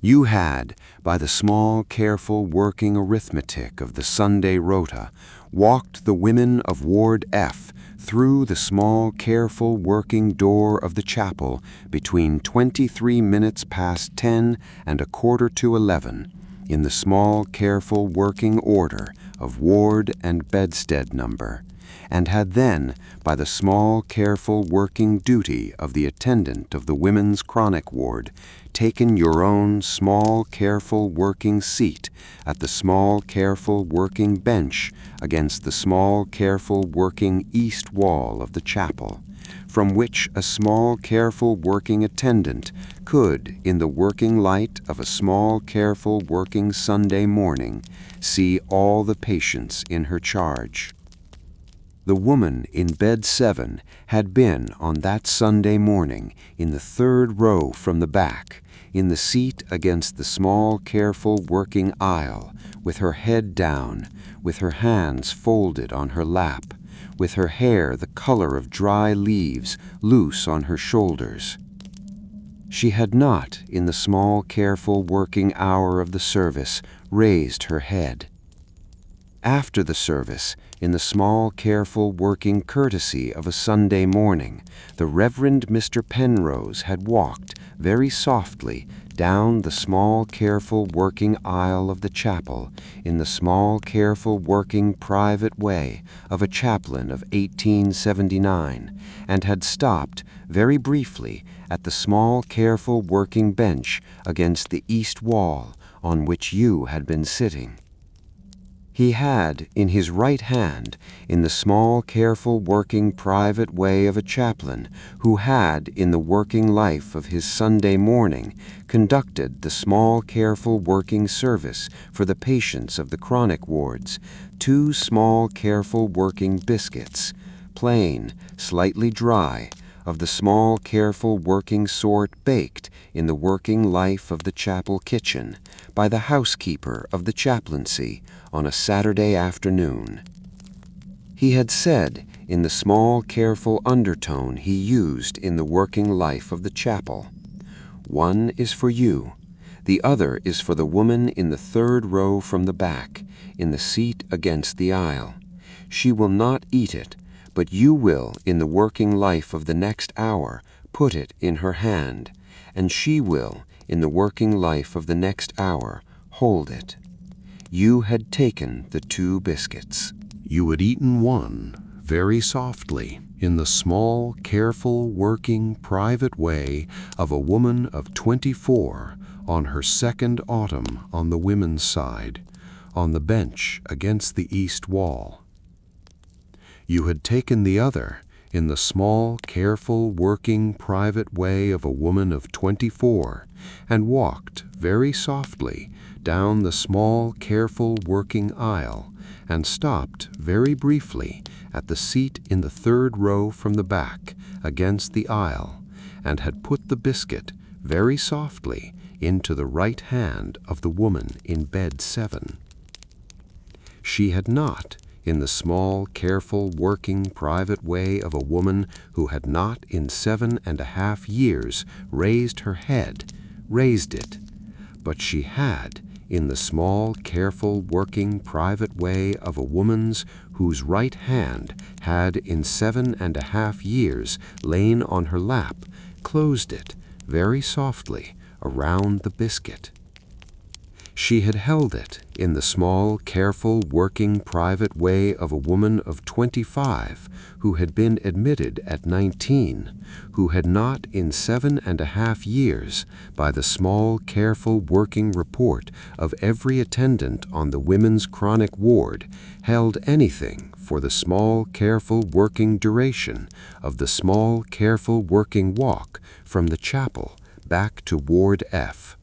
you had, by the small, careful working arithmetic of the Sunday rota, walked the women of Ward F through the small, careful working door of the chapel between 23 minutes past 10 and 11:15, in the small, careful working order of ward and bedstead number, and had then, by the small, careful working duty of the attendant of the women's chronic ward, taken your own small, careful working seat at the small, careful working bench against the small, careful working east wall of the chapel, from which a small, careful working attendant could, in the working light of a small, careful working Sunday morning, see all the patients in her charge. The woman in bed 7 had been on that Sunday morning in the 3rd row from the back, in the seat against the small, careful working aisle, with her head down, with her hands folded on her lap, with her hair the color of dry leaves loose on her shoulders. She had not, in the small, careful working hour of the service, raised her head. After the service, in the small, careful working courtesy of a Sunday morning, the Reverend Mr. Penrose had walked, very softly, down the small, careful working aisle of the chapel, in the small, careful working private way of a chaplain of 1879, and had stopped, very briefly, at the small, careful working bench against the east wall on which you had been sitting. He had, in his right hand, in the small, careful working private way of a chaplain who had, in the working life of his Sunday morning, conducted the small, careful working service for the patients of the chronic wards, 2 small, careful working biscuits, plain, slightly dry, of the small, careful working sort baked in the working life of the chapel kitchen by the housekeeper of the chaplaincy on a Saturday afternoon. He had said, in the small, careful undertone he used in the working life of the chapel, "One is for you. The other is for the woman in the 3rd row from the back, in the seat against the aisle. She will not eat it, but you will, in the working life of the next hour, put it in her hand, and she will, in the working life of the next hour, hold it." You had taken the 2 biscuits. You had eaten one, very softly, in the small, careful, working, private way of a woman of 24 on her second autumn on the women's side, on the bench against the east wall. You had taken the other in the small, careful, working, private way of a woman of 24, and walked very softly down the small, careful, working aisle, and stopped very briefly at the seat in the 3rd row from the back against the aisle, and had put the biscuit very softly into the right hand of the woman in bed 7. She had not, in the small, careful, working, private way of a woman who had not in 7.5 years raised her head, raised it, but she had, in the small, careful, working, private way of a woman's whose right hand had in 7.5 years lain on her lap, closed it very softly around the biscuit. She had held it in the small, careful, working, private way of a woman of 25 who had been admitted at 19, who had not in 7.5 years, by the small, careful, working report of every attendant on the women's chronic ward, held anything for the small, careful, working duration of the small, careful, working walk from the chapel back to Ward F.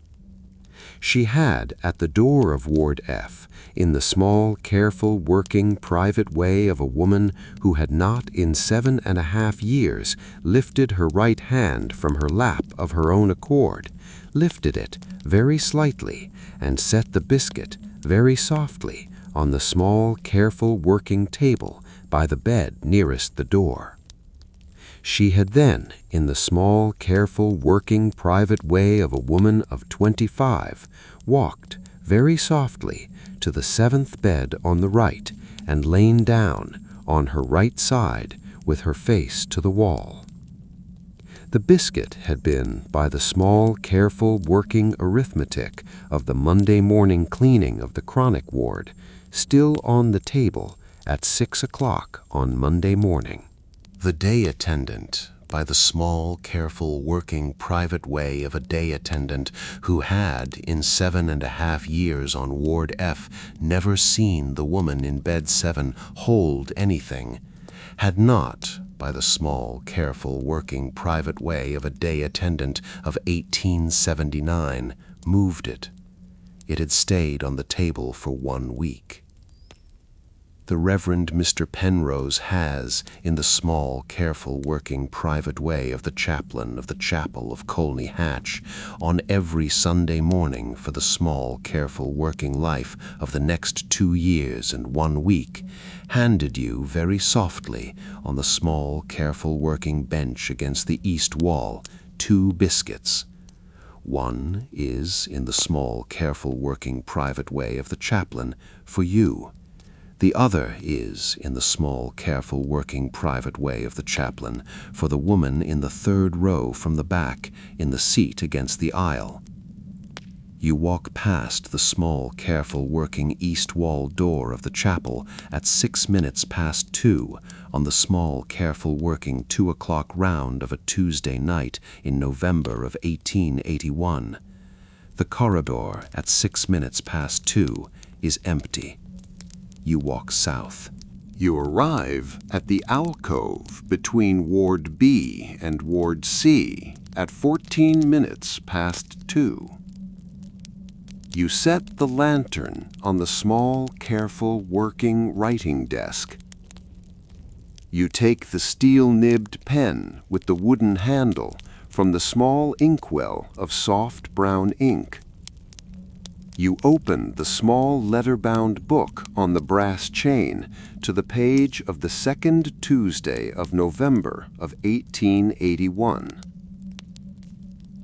She had, at the door of Ward F, in the small, careful, working, private way of a woman who had not in 7.5 years lifted her right hand from her lap of her own accord, lifted it very slightly, and set the biscuit very softly on the small, careful, working table by the bed nearest the door. She had then, in the small, careful, working, private way of a woman of 25, walked very softly to the 7th bed on the right and lain down on her right side with her face to the wall. The biscuit had been by the small, careful, working arithmetic of the Monday morning cleaning of the chronic ward, still on the table at 6 o'clock on Monday morning. The day attendant, by the small, careful, working, private way of a day attendant who had, in 7.5 years on Ward F, never seen the woman in bed 7 hold anything, had not, by the small, careful, working, private way of a day attendant of 1879, moved it. It had stayed on the table for 1 week. The Reverend Mr. Penrose has, in the small, careful, working, private way of the chaplain of the chapel of Colney Hatch, on every Sunday morning for the small, careful, working life of the next 2 years and 1 week, handed you very softly on the small, careful, working bench against the east wall 2 biscuits. One is, in the small, careful, working, private way of the chaplain, for you. The other is, in the small, careful, working, private way of the chaplain, for the woman in the 3rd row from the back, in the seat against the aisle. You walk past the small, careful, working east wall door of the chapel at 6 minutes past 2 on the small, careful, working 2 o'clock round of a Tuesday night in November of 1881. The corridor at 6 minutes past 2 is empty. You walk south. You arrive at the alcove between Ward B and Ward C at 14 minutes past 2. You set the lantern on the small, careful, working writing desk. You take the steel-nibbed pen with the wooden handle from the small inkwell of soft brown ink. You open the small leather-bound book on the brass chain to the page of the 2nd Tuesday of November of 1881.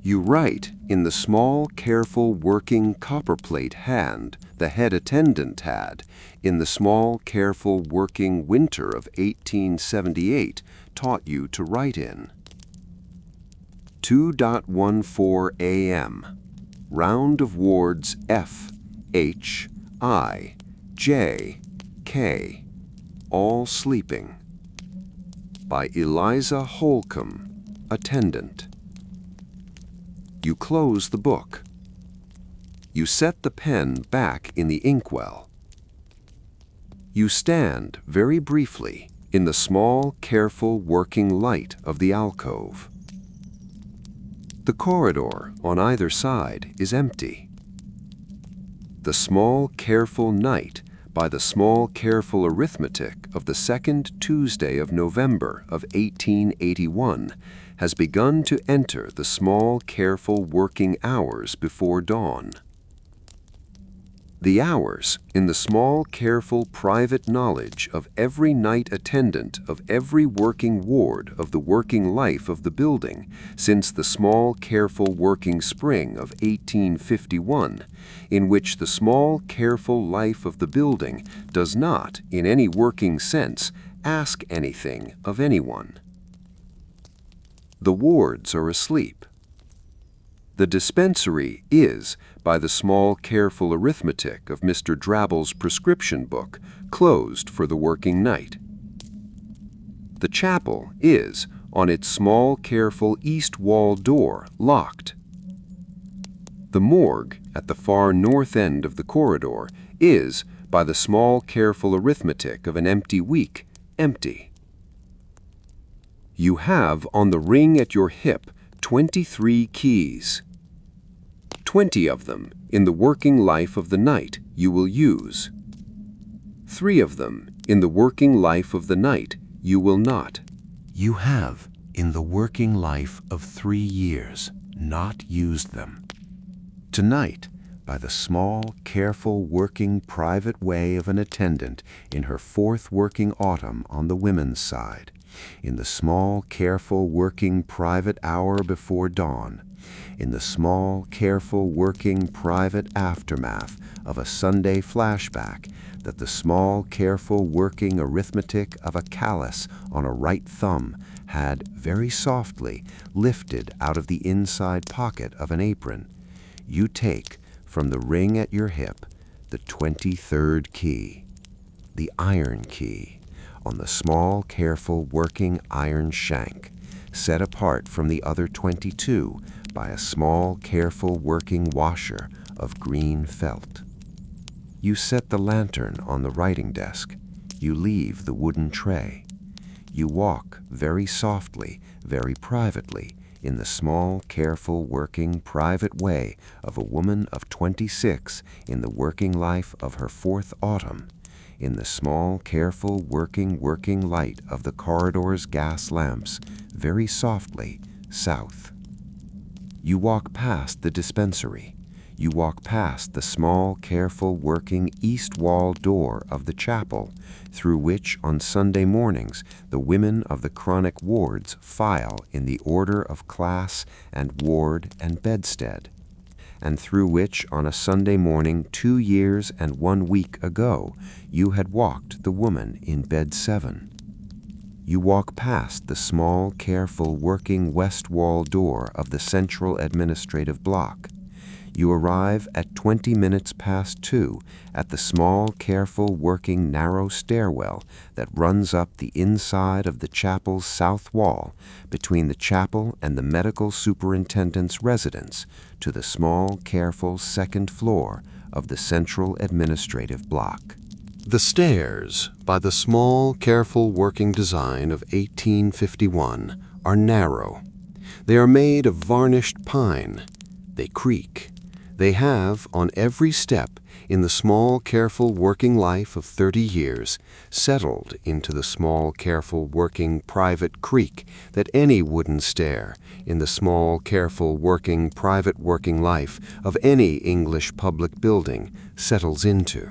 You write in the small, careful, working copperplate hand the head attendant had, in the small, careful, working winter of 1878, taught you to write in. 2:14 a.m. Round of wards F, H, I, J, K, all sleeping. By Eliza Holcomb, attendant. You close the book. You set the pen back in the inkwell. You stand very briefly in the small, careful, working light of the alcove. The corridor on either side is empty. The small, careful night by the small, careful arithmetic of the 2nd Tuesday of November of 1881 has begun to enter the small, careful, working hours before dawn. The hours in the small, careful, private knowledge of every night attendant of every working ward of the working life of the building since the small, careful, working spring of 1851, in which the small, careful life of the building does not, in any working sense, ask anything of anyone. The wards are asleep. The dispensary is, by the small, careful arithmetic of Mr. Drabble's prescription book, closed for the working night. The chapel is, on its small, careful east wall door, locked. The morgue, at the far north end of the corridor, is, by the small, careful arithmetic of an empty week, empty. You have on the ring at your hip 23 keys. 20 of them, in the working life of the night, you will use. 3 of them, in the working life of the night, you will not. You have, in the working life of 3 years, not used them. Tonight, by the small, careful, working private way of an attendant in her 4th working autumn on the women's side, in the small, careful, working private hour before dawn, in the small, careful, working private aftermath of a Sunday flashback that the small, careful, working arithmetic of a callus on a right thumb had very softly lifted out of the inside pocket of an apron, you take from the ring at your hip the 23rd key, the iron key, on the small, careful, working iron shank, set apart from the other 22 by a small, careful, working washer of green felt. You set the lantern on the writing desk. You leave the wooden tray. You walk very softly, very privately, in the small, careful, working, private way of a woman of 26 in the working life of her 4th autumn, in the small, careful, working light of the corridor's gas lamps, very softly, south. You walk past the dispensary. You walk past the small, careful, working east wall door of the chapel, through which on Sunday mornings the women of the chronic wards file in the order of class and ward and bedstead, and through which on a Sunday morning 2 years and 1 week ago you had walked the woman in bed 7. You walk past the small, careful, working west wall door of the central administrative block. You arrive at 20 minutes past 2 at the small, careful, working narrow stairwell that runs up the inside of the chapel's south wall between the chapel and the medical superintendent's residence to the small, careful 2nd floor of the central administrative block. The stairs, by the small, careful working design of 1851, are narrow. They are made of varnished pine. They creak. They have, on every step, in the small, careful working life of 30 years, settled into the small, careful working private creak that any wooden stair, in the small, careful working private working life of any English public building, settles into.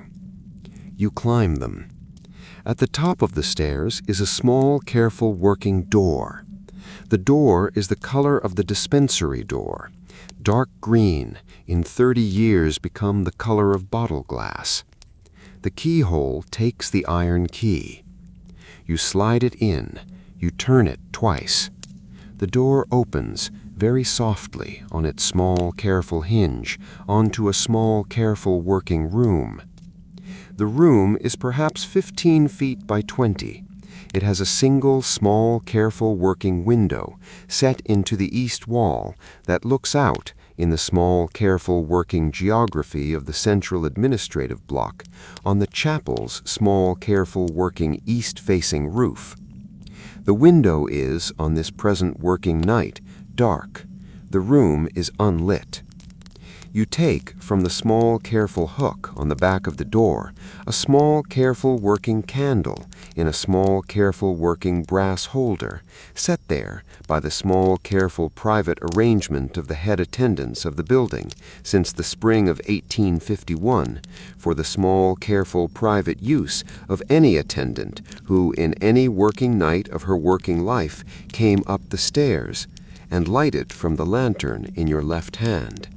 You climb them. At the top of the stairs is a small, careful working door. The door is the color of the dispensary door, dark green, in 30 years become the color of bottle glass. The keyhole takes the iron key. You slide it in. You turn it twice. The door opens very softly on its small, careful hinge onto a small, careful working room. The room is perhaps 15 feet by 20. It has a single, small, careful working window set into the east wall that looks out in the small, careful working geography of the central administrative block on the chapel's small, careful working east-facing roof. The window is, on this present working night, dark. The room is unlit. You take from the small, careful hook on the back of the door a small, careful working candle in a small, careful working brass holder, set there by the small, careful private arrangement of the head attendants of the building since the spring of 1851, for the small, careful private use of any attendant who in any working night of her working life came up the stairs, and lighted from the lantern in your left hand.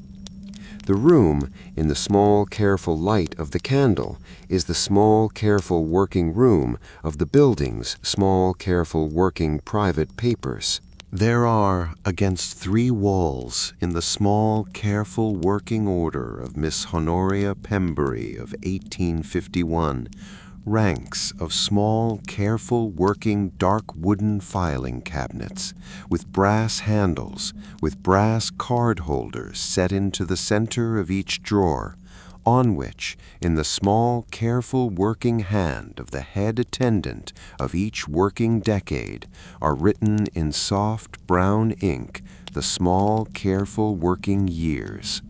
The room, in the small, careful light of the candle, is the small, careful working room of the building's small, careful working private papers. There are, against 3 walls, in the small, careful working order of Miss Honoria Pembury of 1851, ranks of small, careful working dark wooden filing cabinets, with brass handles, with brass card holders set into the center of each drawer, on which, in the small, careful working hand of the head attendant of each working decade, are written in soft brown ink the small, careful working years: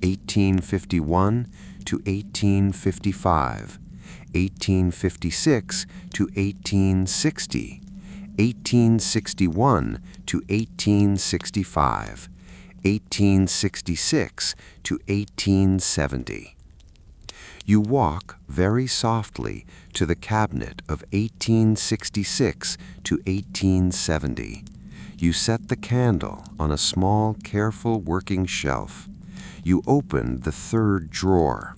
1851 to 1855, 1856 to 1860, 1861 to 1865, 1866 to 1870. You walk very softly to the cabinet of 1866 to 1870. You set the candle on a small, careful working shelf. You open the 3rd drawer.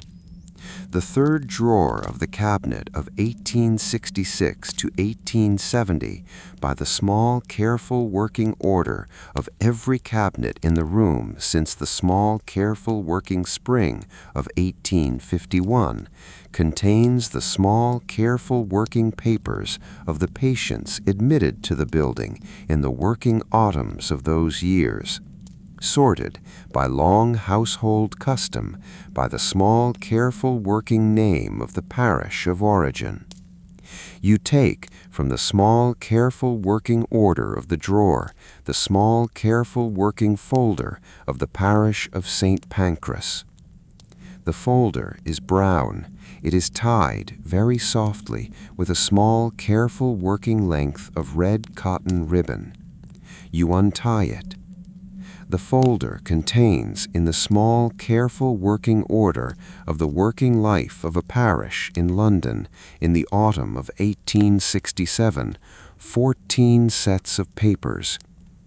The 3rd drawer of the cabinet of 1866 to 1870, by the small, careful working order of every cabinet in the room since the small, careful working spring of 1851, contains the small, careful working papers of the patients admitted to the building in the working autumns of those years, sorted by long household custom by the small, careful working name of the parish of origin. You take from the small, careful working order of the drawer the small, careful working folder of the parish of St. Pancras. The folder is brown. It is tied very softly with a small, careful working length of red cotton ribbon. You untie it. The folder contains, in the small, careful working order of the working life of a parish in London in the autumn of 1867, 14 sets of papers,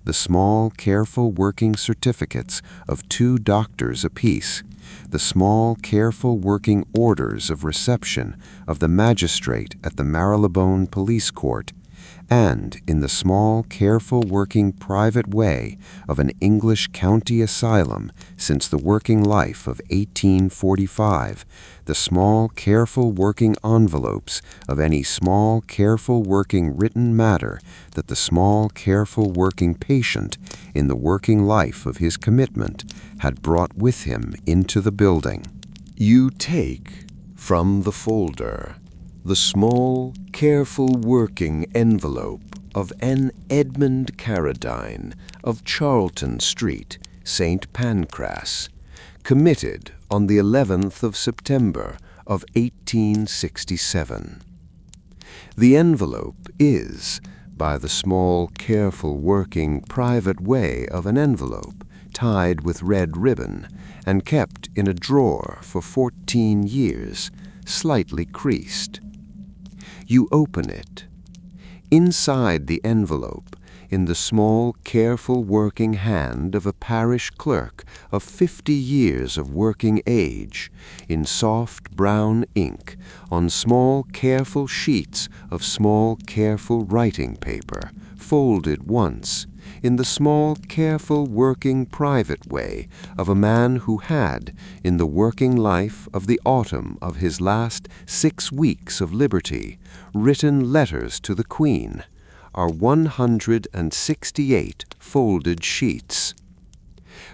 the small, careful working certificates of 2 doctors apiece, the small, careful working orders of reception of the magistrate at the Marylebone Police Court, and in the small, careful working private way of an English county asylum since the working life of 1845, the small, careful working envelopes of any small, careful working written matter that the small, careful working patient in the working life of his commitment had brought with him into the building. You take from the folder the small, careful working envelope of an Edmund Carradine of Charlton Street, St. Pancras, committed on the 11th of September of 1867. The envelope is, by the small, careful working private way of an envelope, tied with red ribbon and kept in a drawer for 14 years, slightly creased. You open it. Inside the envelope, in the small, careful working hand of a parish clerk of 50 years of working age, in soft brown ink, on small, careful sheets of small, careful writing paper, folded once, in the small, careful working private way of a man who had, in the working life of the autumn of his last 6 weeks of liberty, written letters to the Queen, are 168 folded sheets.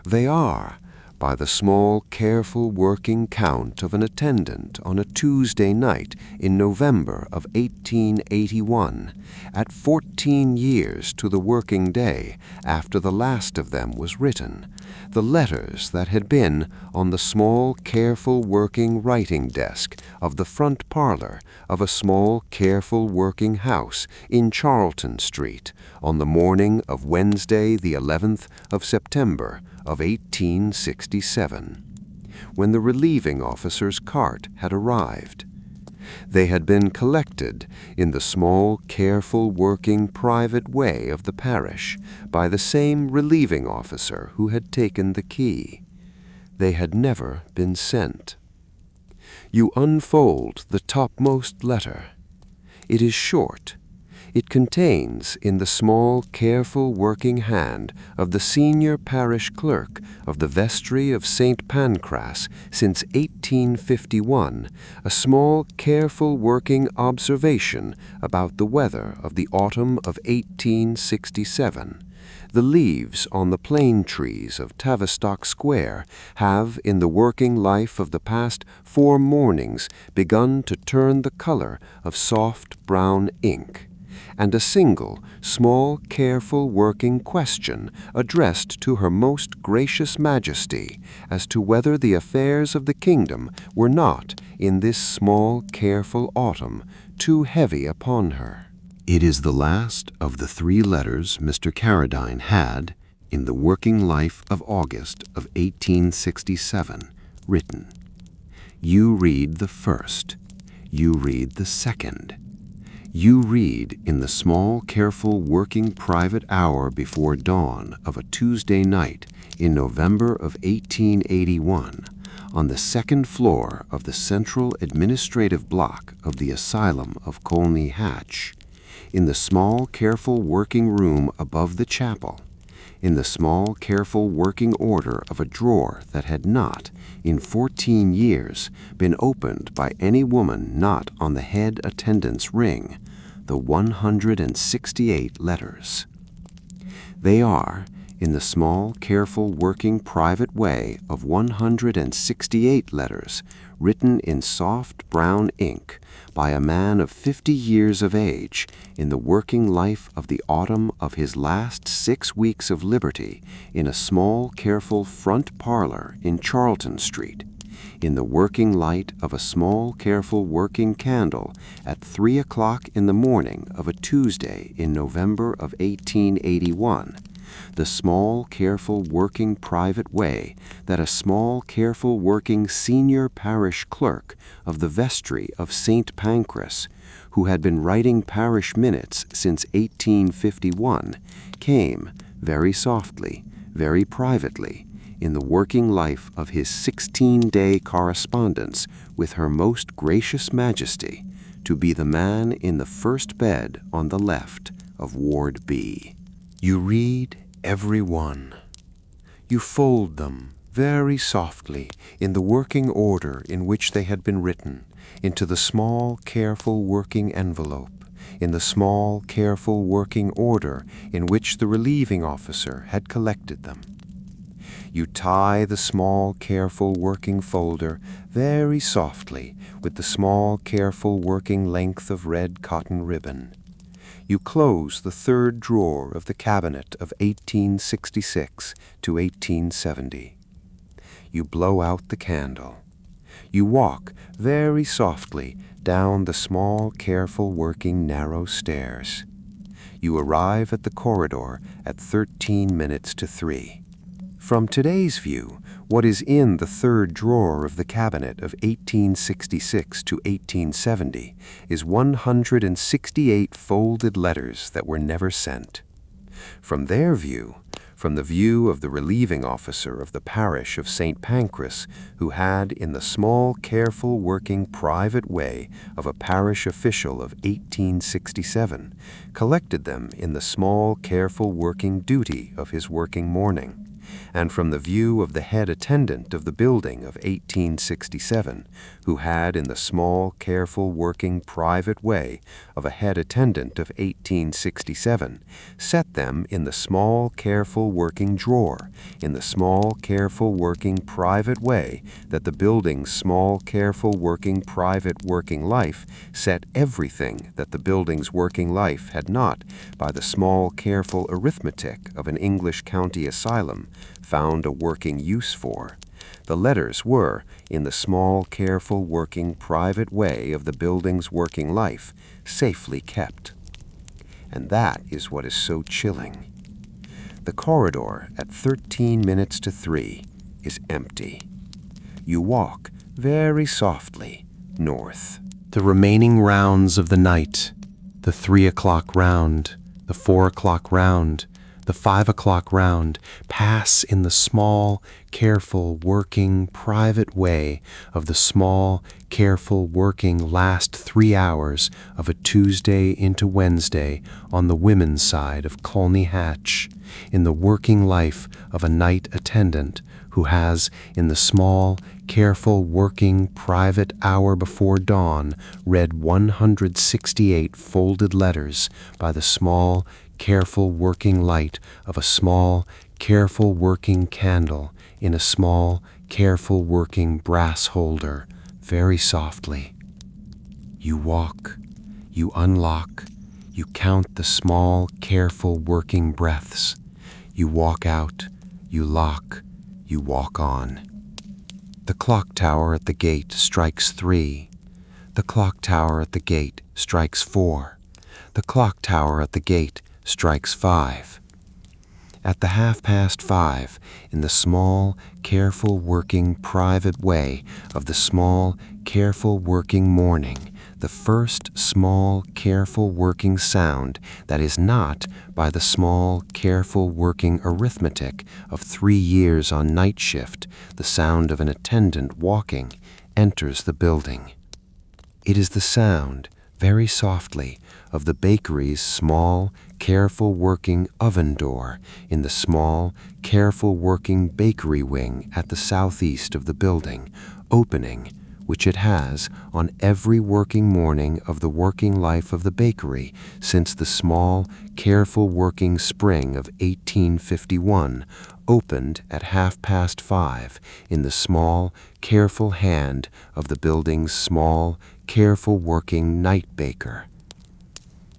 They are, by the small, careful working count of an attendant on a Tuesday night in November of 1881, at 14 years to the working day after the last of them was written, the letters that had been on the small, careful working writing desk of the front parlor of a small, careful working house in Charlton Street on the morning of Wednesday the 11th of September of 1867, when the relieving officer's cart had arrived. They had been collected in the small, careful working private way of the parish by the same relieving officer who had taken the key. They had never been sent. You unfold the topmost letter. It is short. It contains, in the small, careful working hand of the senior parish clerk of the vestry of St. Pancras since 1851, a small, careful working observation about the weather of the autumn of 1867. The leaves on the plane trees of Tavistock Square have, in the working life of the past 4 mornings, begun to turn the color of soft brown ink, and a single, small, careful working question addressed to Her Most Gracious Majesty as to whether the affairs of the kingdom were not, in this small, careful autumn, too heavy upon her. It is the last of the 3 letters Mr. Carradine had, in the working life of August of 1867, written. You read the first. You read the second. You read in the small, careful working private hour before dawn of a Tuesday night in November of 1881, on the 2nd floor of the central administrative block of the Asylum of Colney Hatch, in the small, careful working room above the chapel, in the small, careful working order of a drawer that had not, in 14 years, been opened by any woman not on the head attendant's ring, the 168 letters. They are, in the small, careful working private way of 168 letters, written in soft brown ink by a man of 50 years of age in the working life of the autumn of his last 6 weeks of liberty in a small, careful front parlor in Charlton Street, in the working light of a small, careful working candle at 3 o'clock in the morning of a Tuesday in November of 1881, the small, careful working private way that a small, careful working senior parish clerk of the vestry of St. Pancras, who had been writing parish minutes since 1851, came, very softly, very privately, in the working life of his 16-day correspondence with Her Most Gracious Majesty, to be the man in the first bed on the left of Ward B. You read every one. You fold them very softly in the working order in which they had been written, into the small, careful working envelope, in the small, careful working order in which the relieving officer had collected them. You tie the small, careful working folder very softly with the small, careful working length of red cotton ribbon. You close the 3rd drawer of the cabinet of 1866 to 1870. You blow out the candle. You walk very softly down the small, careful working narrow stairs. You arrive at the corridor at 13 minutes to 3. From today's view, what is in the 3rd drawer of the cabinet of 1866 to 1870 is 168 folded letters that were never sent. From their view, from the view of the relieving officer of the parish of St. Pancras, who had, in the small, careful working private way of a parish official of 1867, collected them in the small, careful working duty of his working morning, and from the view of the head attendant of the building of 1867, who had, in the small, careful working private way of a head attendant of 1867, set them in the small, careful working drawer, in the small, careful working private way that the building's small, careful working private working life set everything that the building's working life had not, by the small, careful arithmetic of an English county asylum, found a working use for. The letters were, in the small, careful working private way of the building's working life, safely kept. And that is what is so chilling. The corridor at 13 minutes to 3 is empty. You walk very softly north. The remaining rounds of the night, the 3 o'clock round, the 4 o'clock round, the 5 o'clock round, pass in the small, careful, working, private way of the small, careful, working last 3 hours of a Tuesday into Wednesday on the women's side of Colney Hatch, in the working life of a night attendant who has, in the small, careful, working, private hour before dawn, read 168 folded letters by the small, careful, working light of a small, careful, working candle in a small, careful, working brass holder, very softly. You walk, you unlock, you count the small, careful, working breaths. You walk out, you lock, you walk on. The clock tower at the gate strikes 3. The clock tower at the gate strikes 4. The clock tower at the gate strikes 5. At the 5:30, in the small, careful, working, private way of the small, careful, working morning, the first small, careful, working sound that is not by the small, careful, working arithmetic of 3 years on night shift, the sound of an attendant walking, enters the building. It is the sound, very softly, of the bakery's small, careful working oven door in the small, careful working bakery wing at the southeast of the building, opening, which it has on every working morning of the working life of the bakery since the small, careful working spring of 1851, opened at 5:30 in the small, careful hand of the building's small, careful working night baker.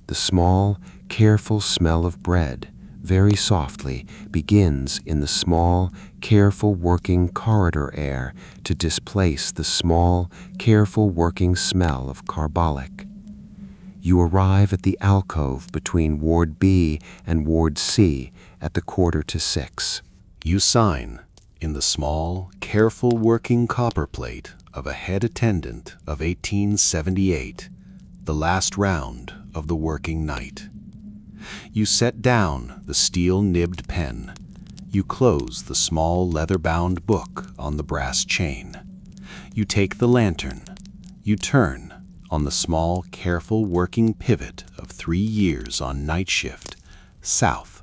The small, careful smell of bread, very softly, begins in the small, careful working corridor air to displace the small, careful working smell of carbolic. You arrive at the alcove between Ward B and Ward C at the 5:45. You sign in the small, careful working copper plate of a head attendant of 1878, the last round of the working night. You set down the steel-nibbed pen. You close the small leather-bound book on the brass chain. You take the lantern. You turn on the small, careful working pivot of 3 years on night shift, south.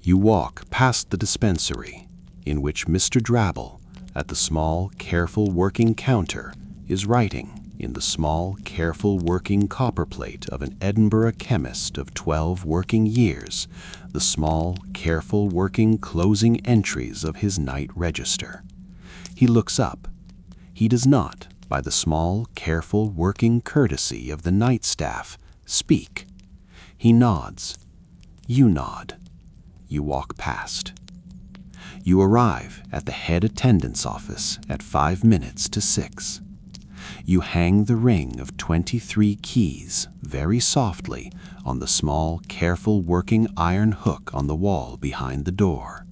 You walk past the dispensary, in which Mr. Drabble, at the small, careful working counter, is writing in the small, careful working copper plate of an Edinburgh chemist of 12 working years, the small, careful working closing entries of his night register. He looks up. He does not, by the small, careful working courtesy of the night staff, speak. He nods. You nod. You walk past. You arrive at the head attendant's office at 6:05. You hang the ring of 23 keys very softly on the small, careful working iron hook on the wall behind the door,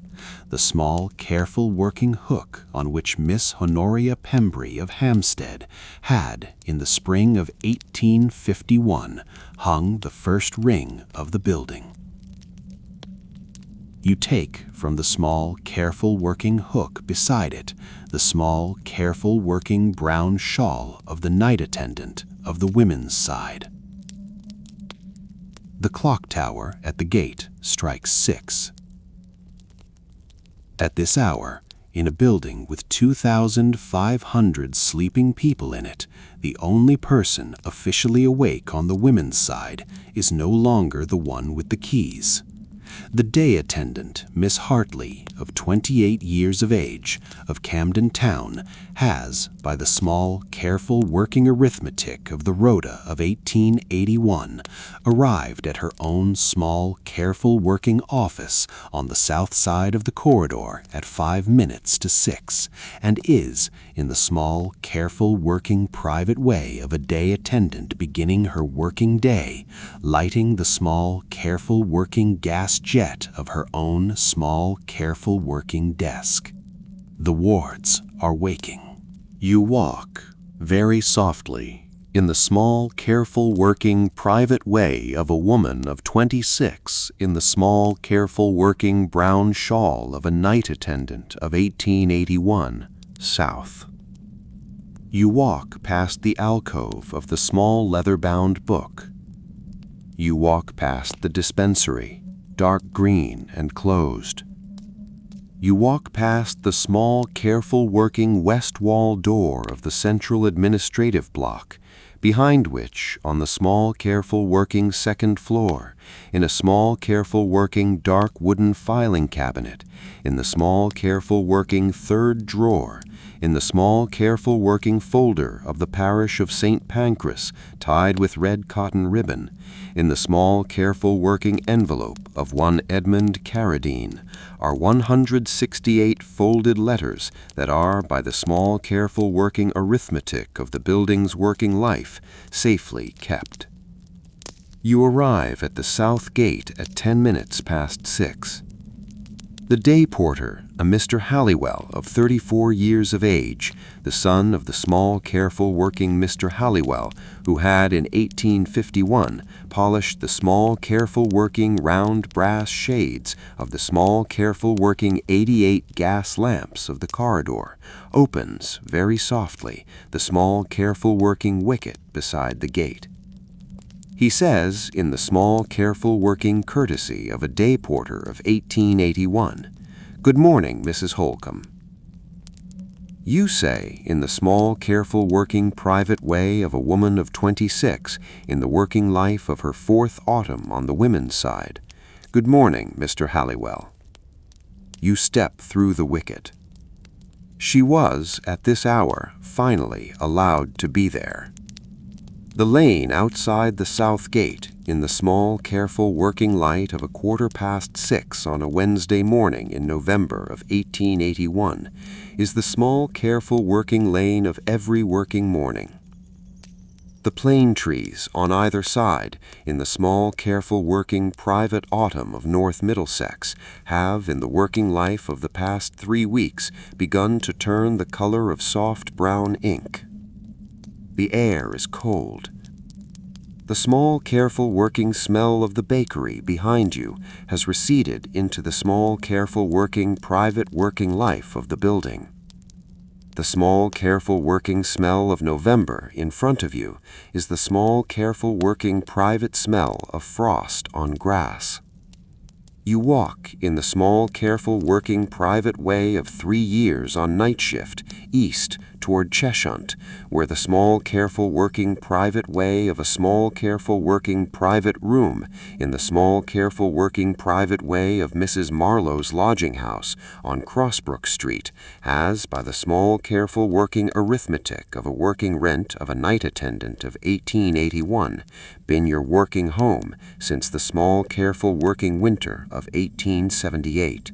the small, careful working hook on which Miss Honoria Pembry of Hampstead had, in the spring of 1851, hung the first ring of the building. You take from the small, careful working hook beside it the small, careful working brown shawl of the night attendant of the women's side. The clock tower at the gate strikes 6. At this hour, in a building with 2,500 sleeping people in it, the only person officially awake on the women's side is no longer the one with the keys. The day attendant, Miss Hartley, of 28 years of age, of Camden Town, has, by the small, careful working arithmetic of the Rhoda of 1881, arrived at her own small, careful working office on the south side of the corridor at 6:05, and is, in the small, careful working private way of a day attendant beginning her working day, lighting the small, careful working gas jet of her own small, careful working desk. The wards are waking. You walk, very softly, in the small, careful working private way of a woman of 26 in the small, careful working brown shawl of a night attendant of 1881, South. You walk past the alcove of the small leather-bound book. You walk past the dispensary, dark green and closed. You walk past the small, careful working west wall door of the central administrative block, behind which, on the small, careful working second floor, in a small, careful working dark wooden filing cabinet, in the small, careful working third drawer, in the small, careful working folder of the parish of St. Pancras tied with red cotton ribbon, in the small, careful working envelope of one Edmund Carradine, are 168 folded letters that are, by the small, careful working arithmetic of the building's working life, safely kept. You arrive at the south gate at 10 minutes past 6. The day porter, a Mr. Halliwell of 34 years of age, the son of the small, careful working Mr. Halliwell, who had in 1851 polished the small, careful working round brass shades of the small, careful working 88 gas lamps of the corridor, opens, very softly, the small, careful working wicket beside the gate. He says, in the small, careful working courtesy of a day porter of 1881, "Good morning, Mrs. Holcomb." You say, in the small, careful working private way of a woman of 26 in the working life of her fourth autumn on the women's side, "Good morning, Mr. Halliwell." You step through the wicket. She was, at this hour, finally allowed to be there. The lane outside the south gate, in the small, careful working light of 6:15 on a Wednesday morning in November of 1881, is the small, careful working lane of every working morning. The plane trees on either side, in the small, careful working private autumn of North Middlesex, have, in the working life of the past 3 weeks, begun to turn the color of soft brown ink. The air is cold. The small, careful working smell of the bakery behind you has receded into the small, careful working private working life of the building. The small, careful working smell of November in front of you is the small, careful working private smell of frost on grass. You walk in the small, careful working private way of 3 years on night shift, east toward Cheshunt, where the small, careful working private way of a small, careful working private room in the small, careful working private way of Mrs. Marlowe's lodging house on Crossbrook Street has, by the small, careful working arithmetic of a working rent of a night attendant of 1881, been your working home since the small, careful working winter of 1878.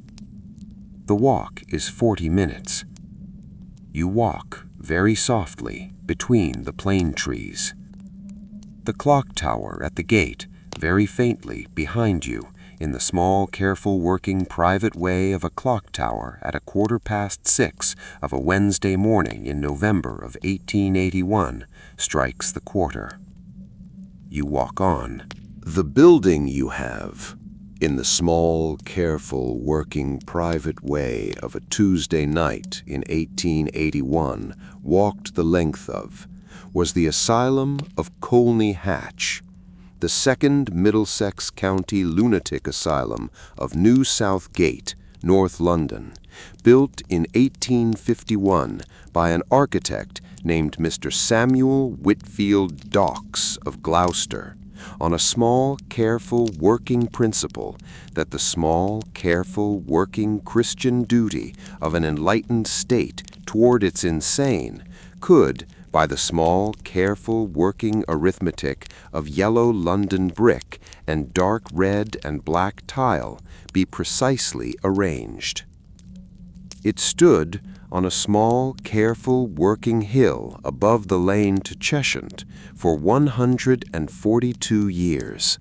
The walk is 40 minutes. You walk very softly between the plane trees. The clock tower at the gate, very faintly behind you, in the small, careful working private way of a clock tower at 6:15 of a Wednesday morning in November of 1881, strikes the quarter. You walk on. The building you have, in the small, careful, working private way of a Tuesday night in 1881, walked the length of, was the Asylum of Colney Hatch, the second Middlesex County Lunatic Asylum of New South Gate, North London, built in 1851 by an architect named Mr. Samuel Whitfield Dawkes of Gloucester, on a small, careful, working principle that the small, careful, working Christian duty of an enlightened state toward its insane could, by the small, careful, working arithmetic of yellow London brick and dark red and black tile, be precisely arranged. It stood on a small, careful, working hill above the lane to Cheshunt for 142 years.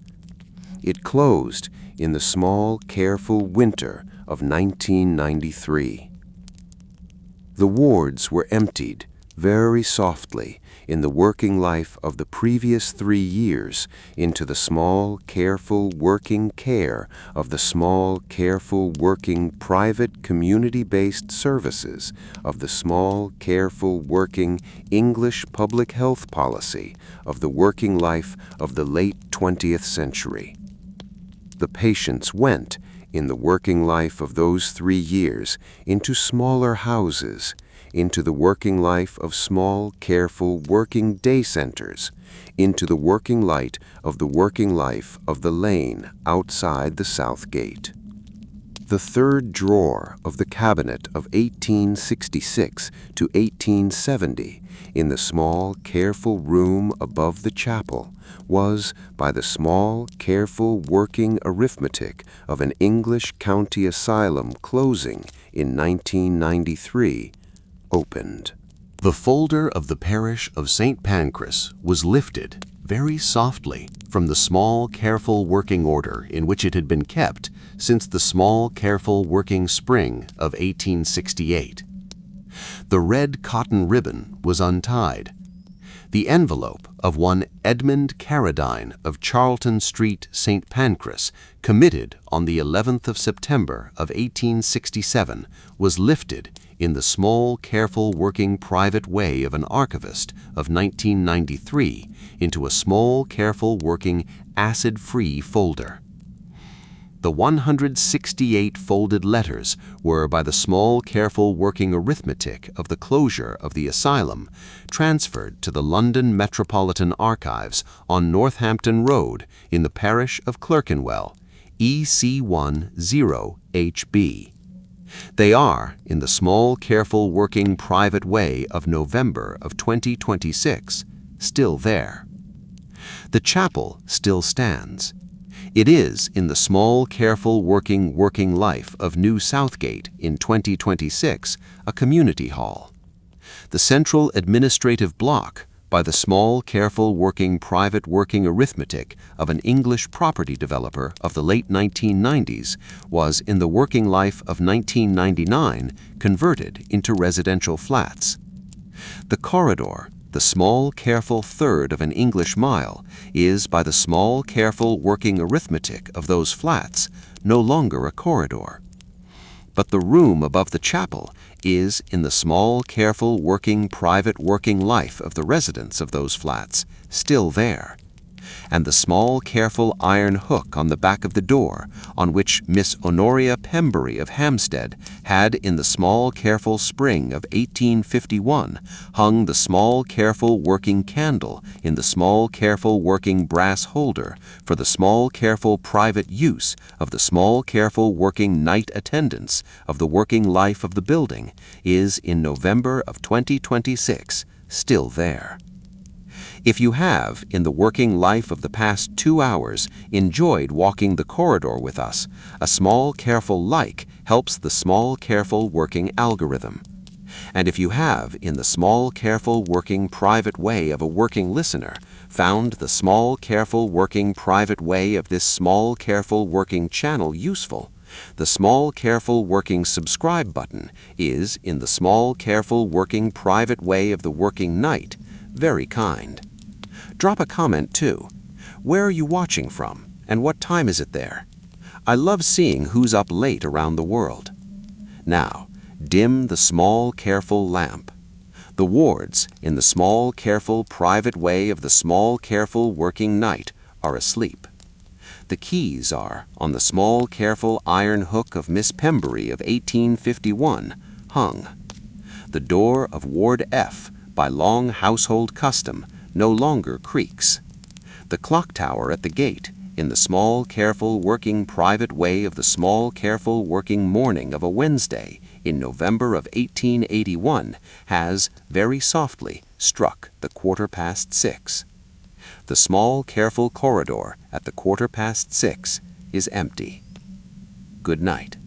It closed in the small, careful winter of 1993. The wards were emptied, very softly, in the working life of the previous 3 years into the small, careful working care of the small, careful working private community-based services of the small, careful working English public health policy of the working life of the late 20th century. The patients went, in the working life of those 3 years, into smaller houses, into the working life of small, careful working day centers, into the working light of the working life of the lane outside the south gate. The third drawer of the cabinet of 1866 to 1870 in the small, careful room above the chapel was, by the small, careful working arithmetic of an English county asylum closing in 1993, opened. The folder of the parish of St. Pancras was lifted very softly from the small, careful working order in which it had been kept since the small, careful working spring of 1868. The red cotton ribbon was untied. The envelope of one Edmund Carradine of Charlton Street, St. Pancras, committed on the 11th of September of 1867, was lifted in the small, careful working private way of an archivist of 1993 into a small, careful working acid-free folder. The 168 folded letters were, by the small, careful working arithmetic of the closure of the asylum, transferred to the London Metropolitan Archives on Northampton Road in the parish of Clerkenwell, EC10HB. They are, in the small, careful working private way of November of 2026, still there. The chapel still stands. It is, in the small, careful working life of New Southgate in 2026, a community hall. The central administrative block, by the small, careful working private working arithmetic of an English property developer of the late 1990s, was, in the working life of 1999, converted into residential flats. The corridor, the small, careful third of an English mile, is, by the small, careful working arithmetic of those flats, no longer a corridor. But the room above the chapel is, in the small, careful working private working life of the residents of those flats, still there. And the small, careful iron hook on the back of the door, on which Miss Honoria Pembury of Hampstead had, in the small, careful spring of 1851, hung the small, careful working candle in the small, careful working brass holder for the small, careful private use of the small, careful working night attendants of the working life of the building, is, in November of 2026, still there. If you have, in the working life of the past 2 hours, enjoyed walking the corridor with us, a small, careful like helps the small, careful working algorithm. And if you have, in the small, careful working private way of a working listener, found the small, careful working private way of this small, careful working channel useful, the small, careful working subscribe button is, in the small, careful working private way of the working night, very kind. Drop a comment too. Where are you watching from, and what time is it there? I love seeing who's up late around the world. Now, dim the small, careful lamp. The wards, in the small, careful private way of the small, careful working night, are asleep. The keys are, on the small, careful iron hook of Miss Pembury of 1851, hung. The door of Ward F, by long household custom, no longer creaks. The clock tower at the gate, in the small, careful working private way of the small, careful working morning of a Wednesday in November of 1881, has, very softly, struck the 6:15. The small, careful corridor at the 6:15 is empty. Good night.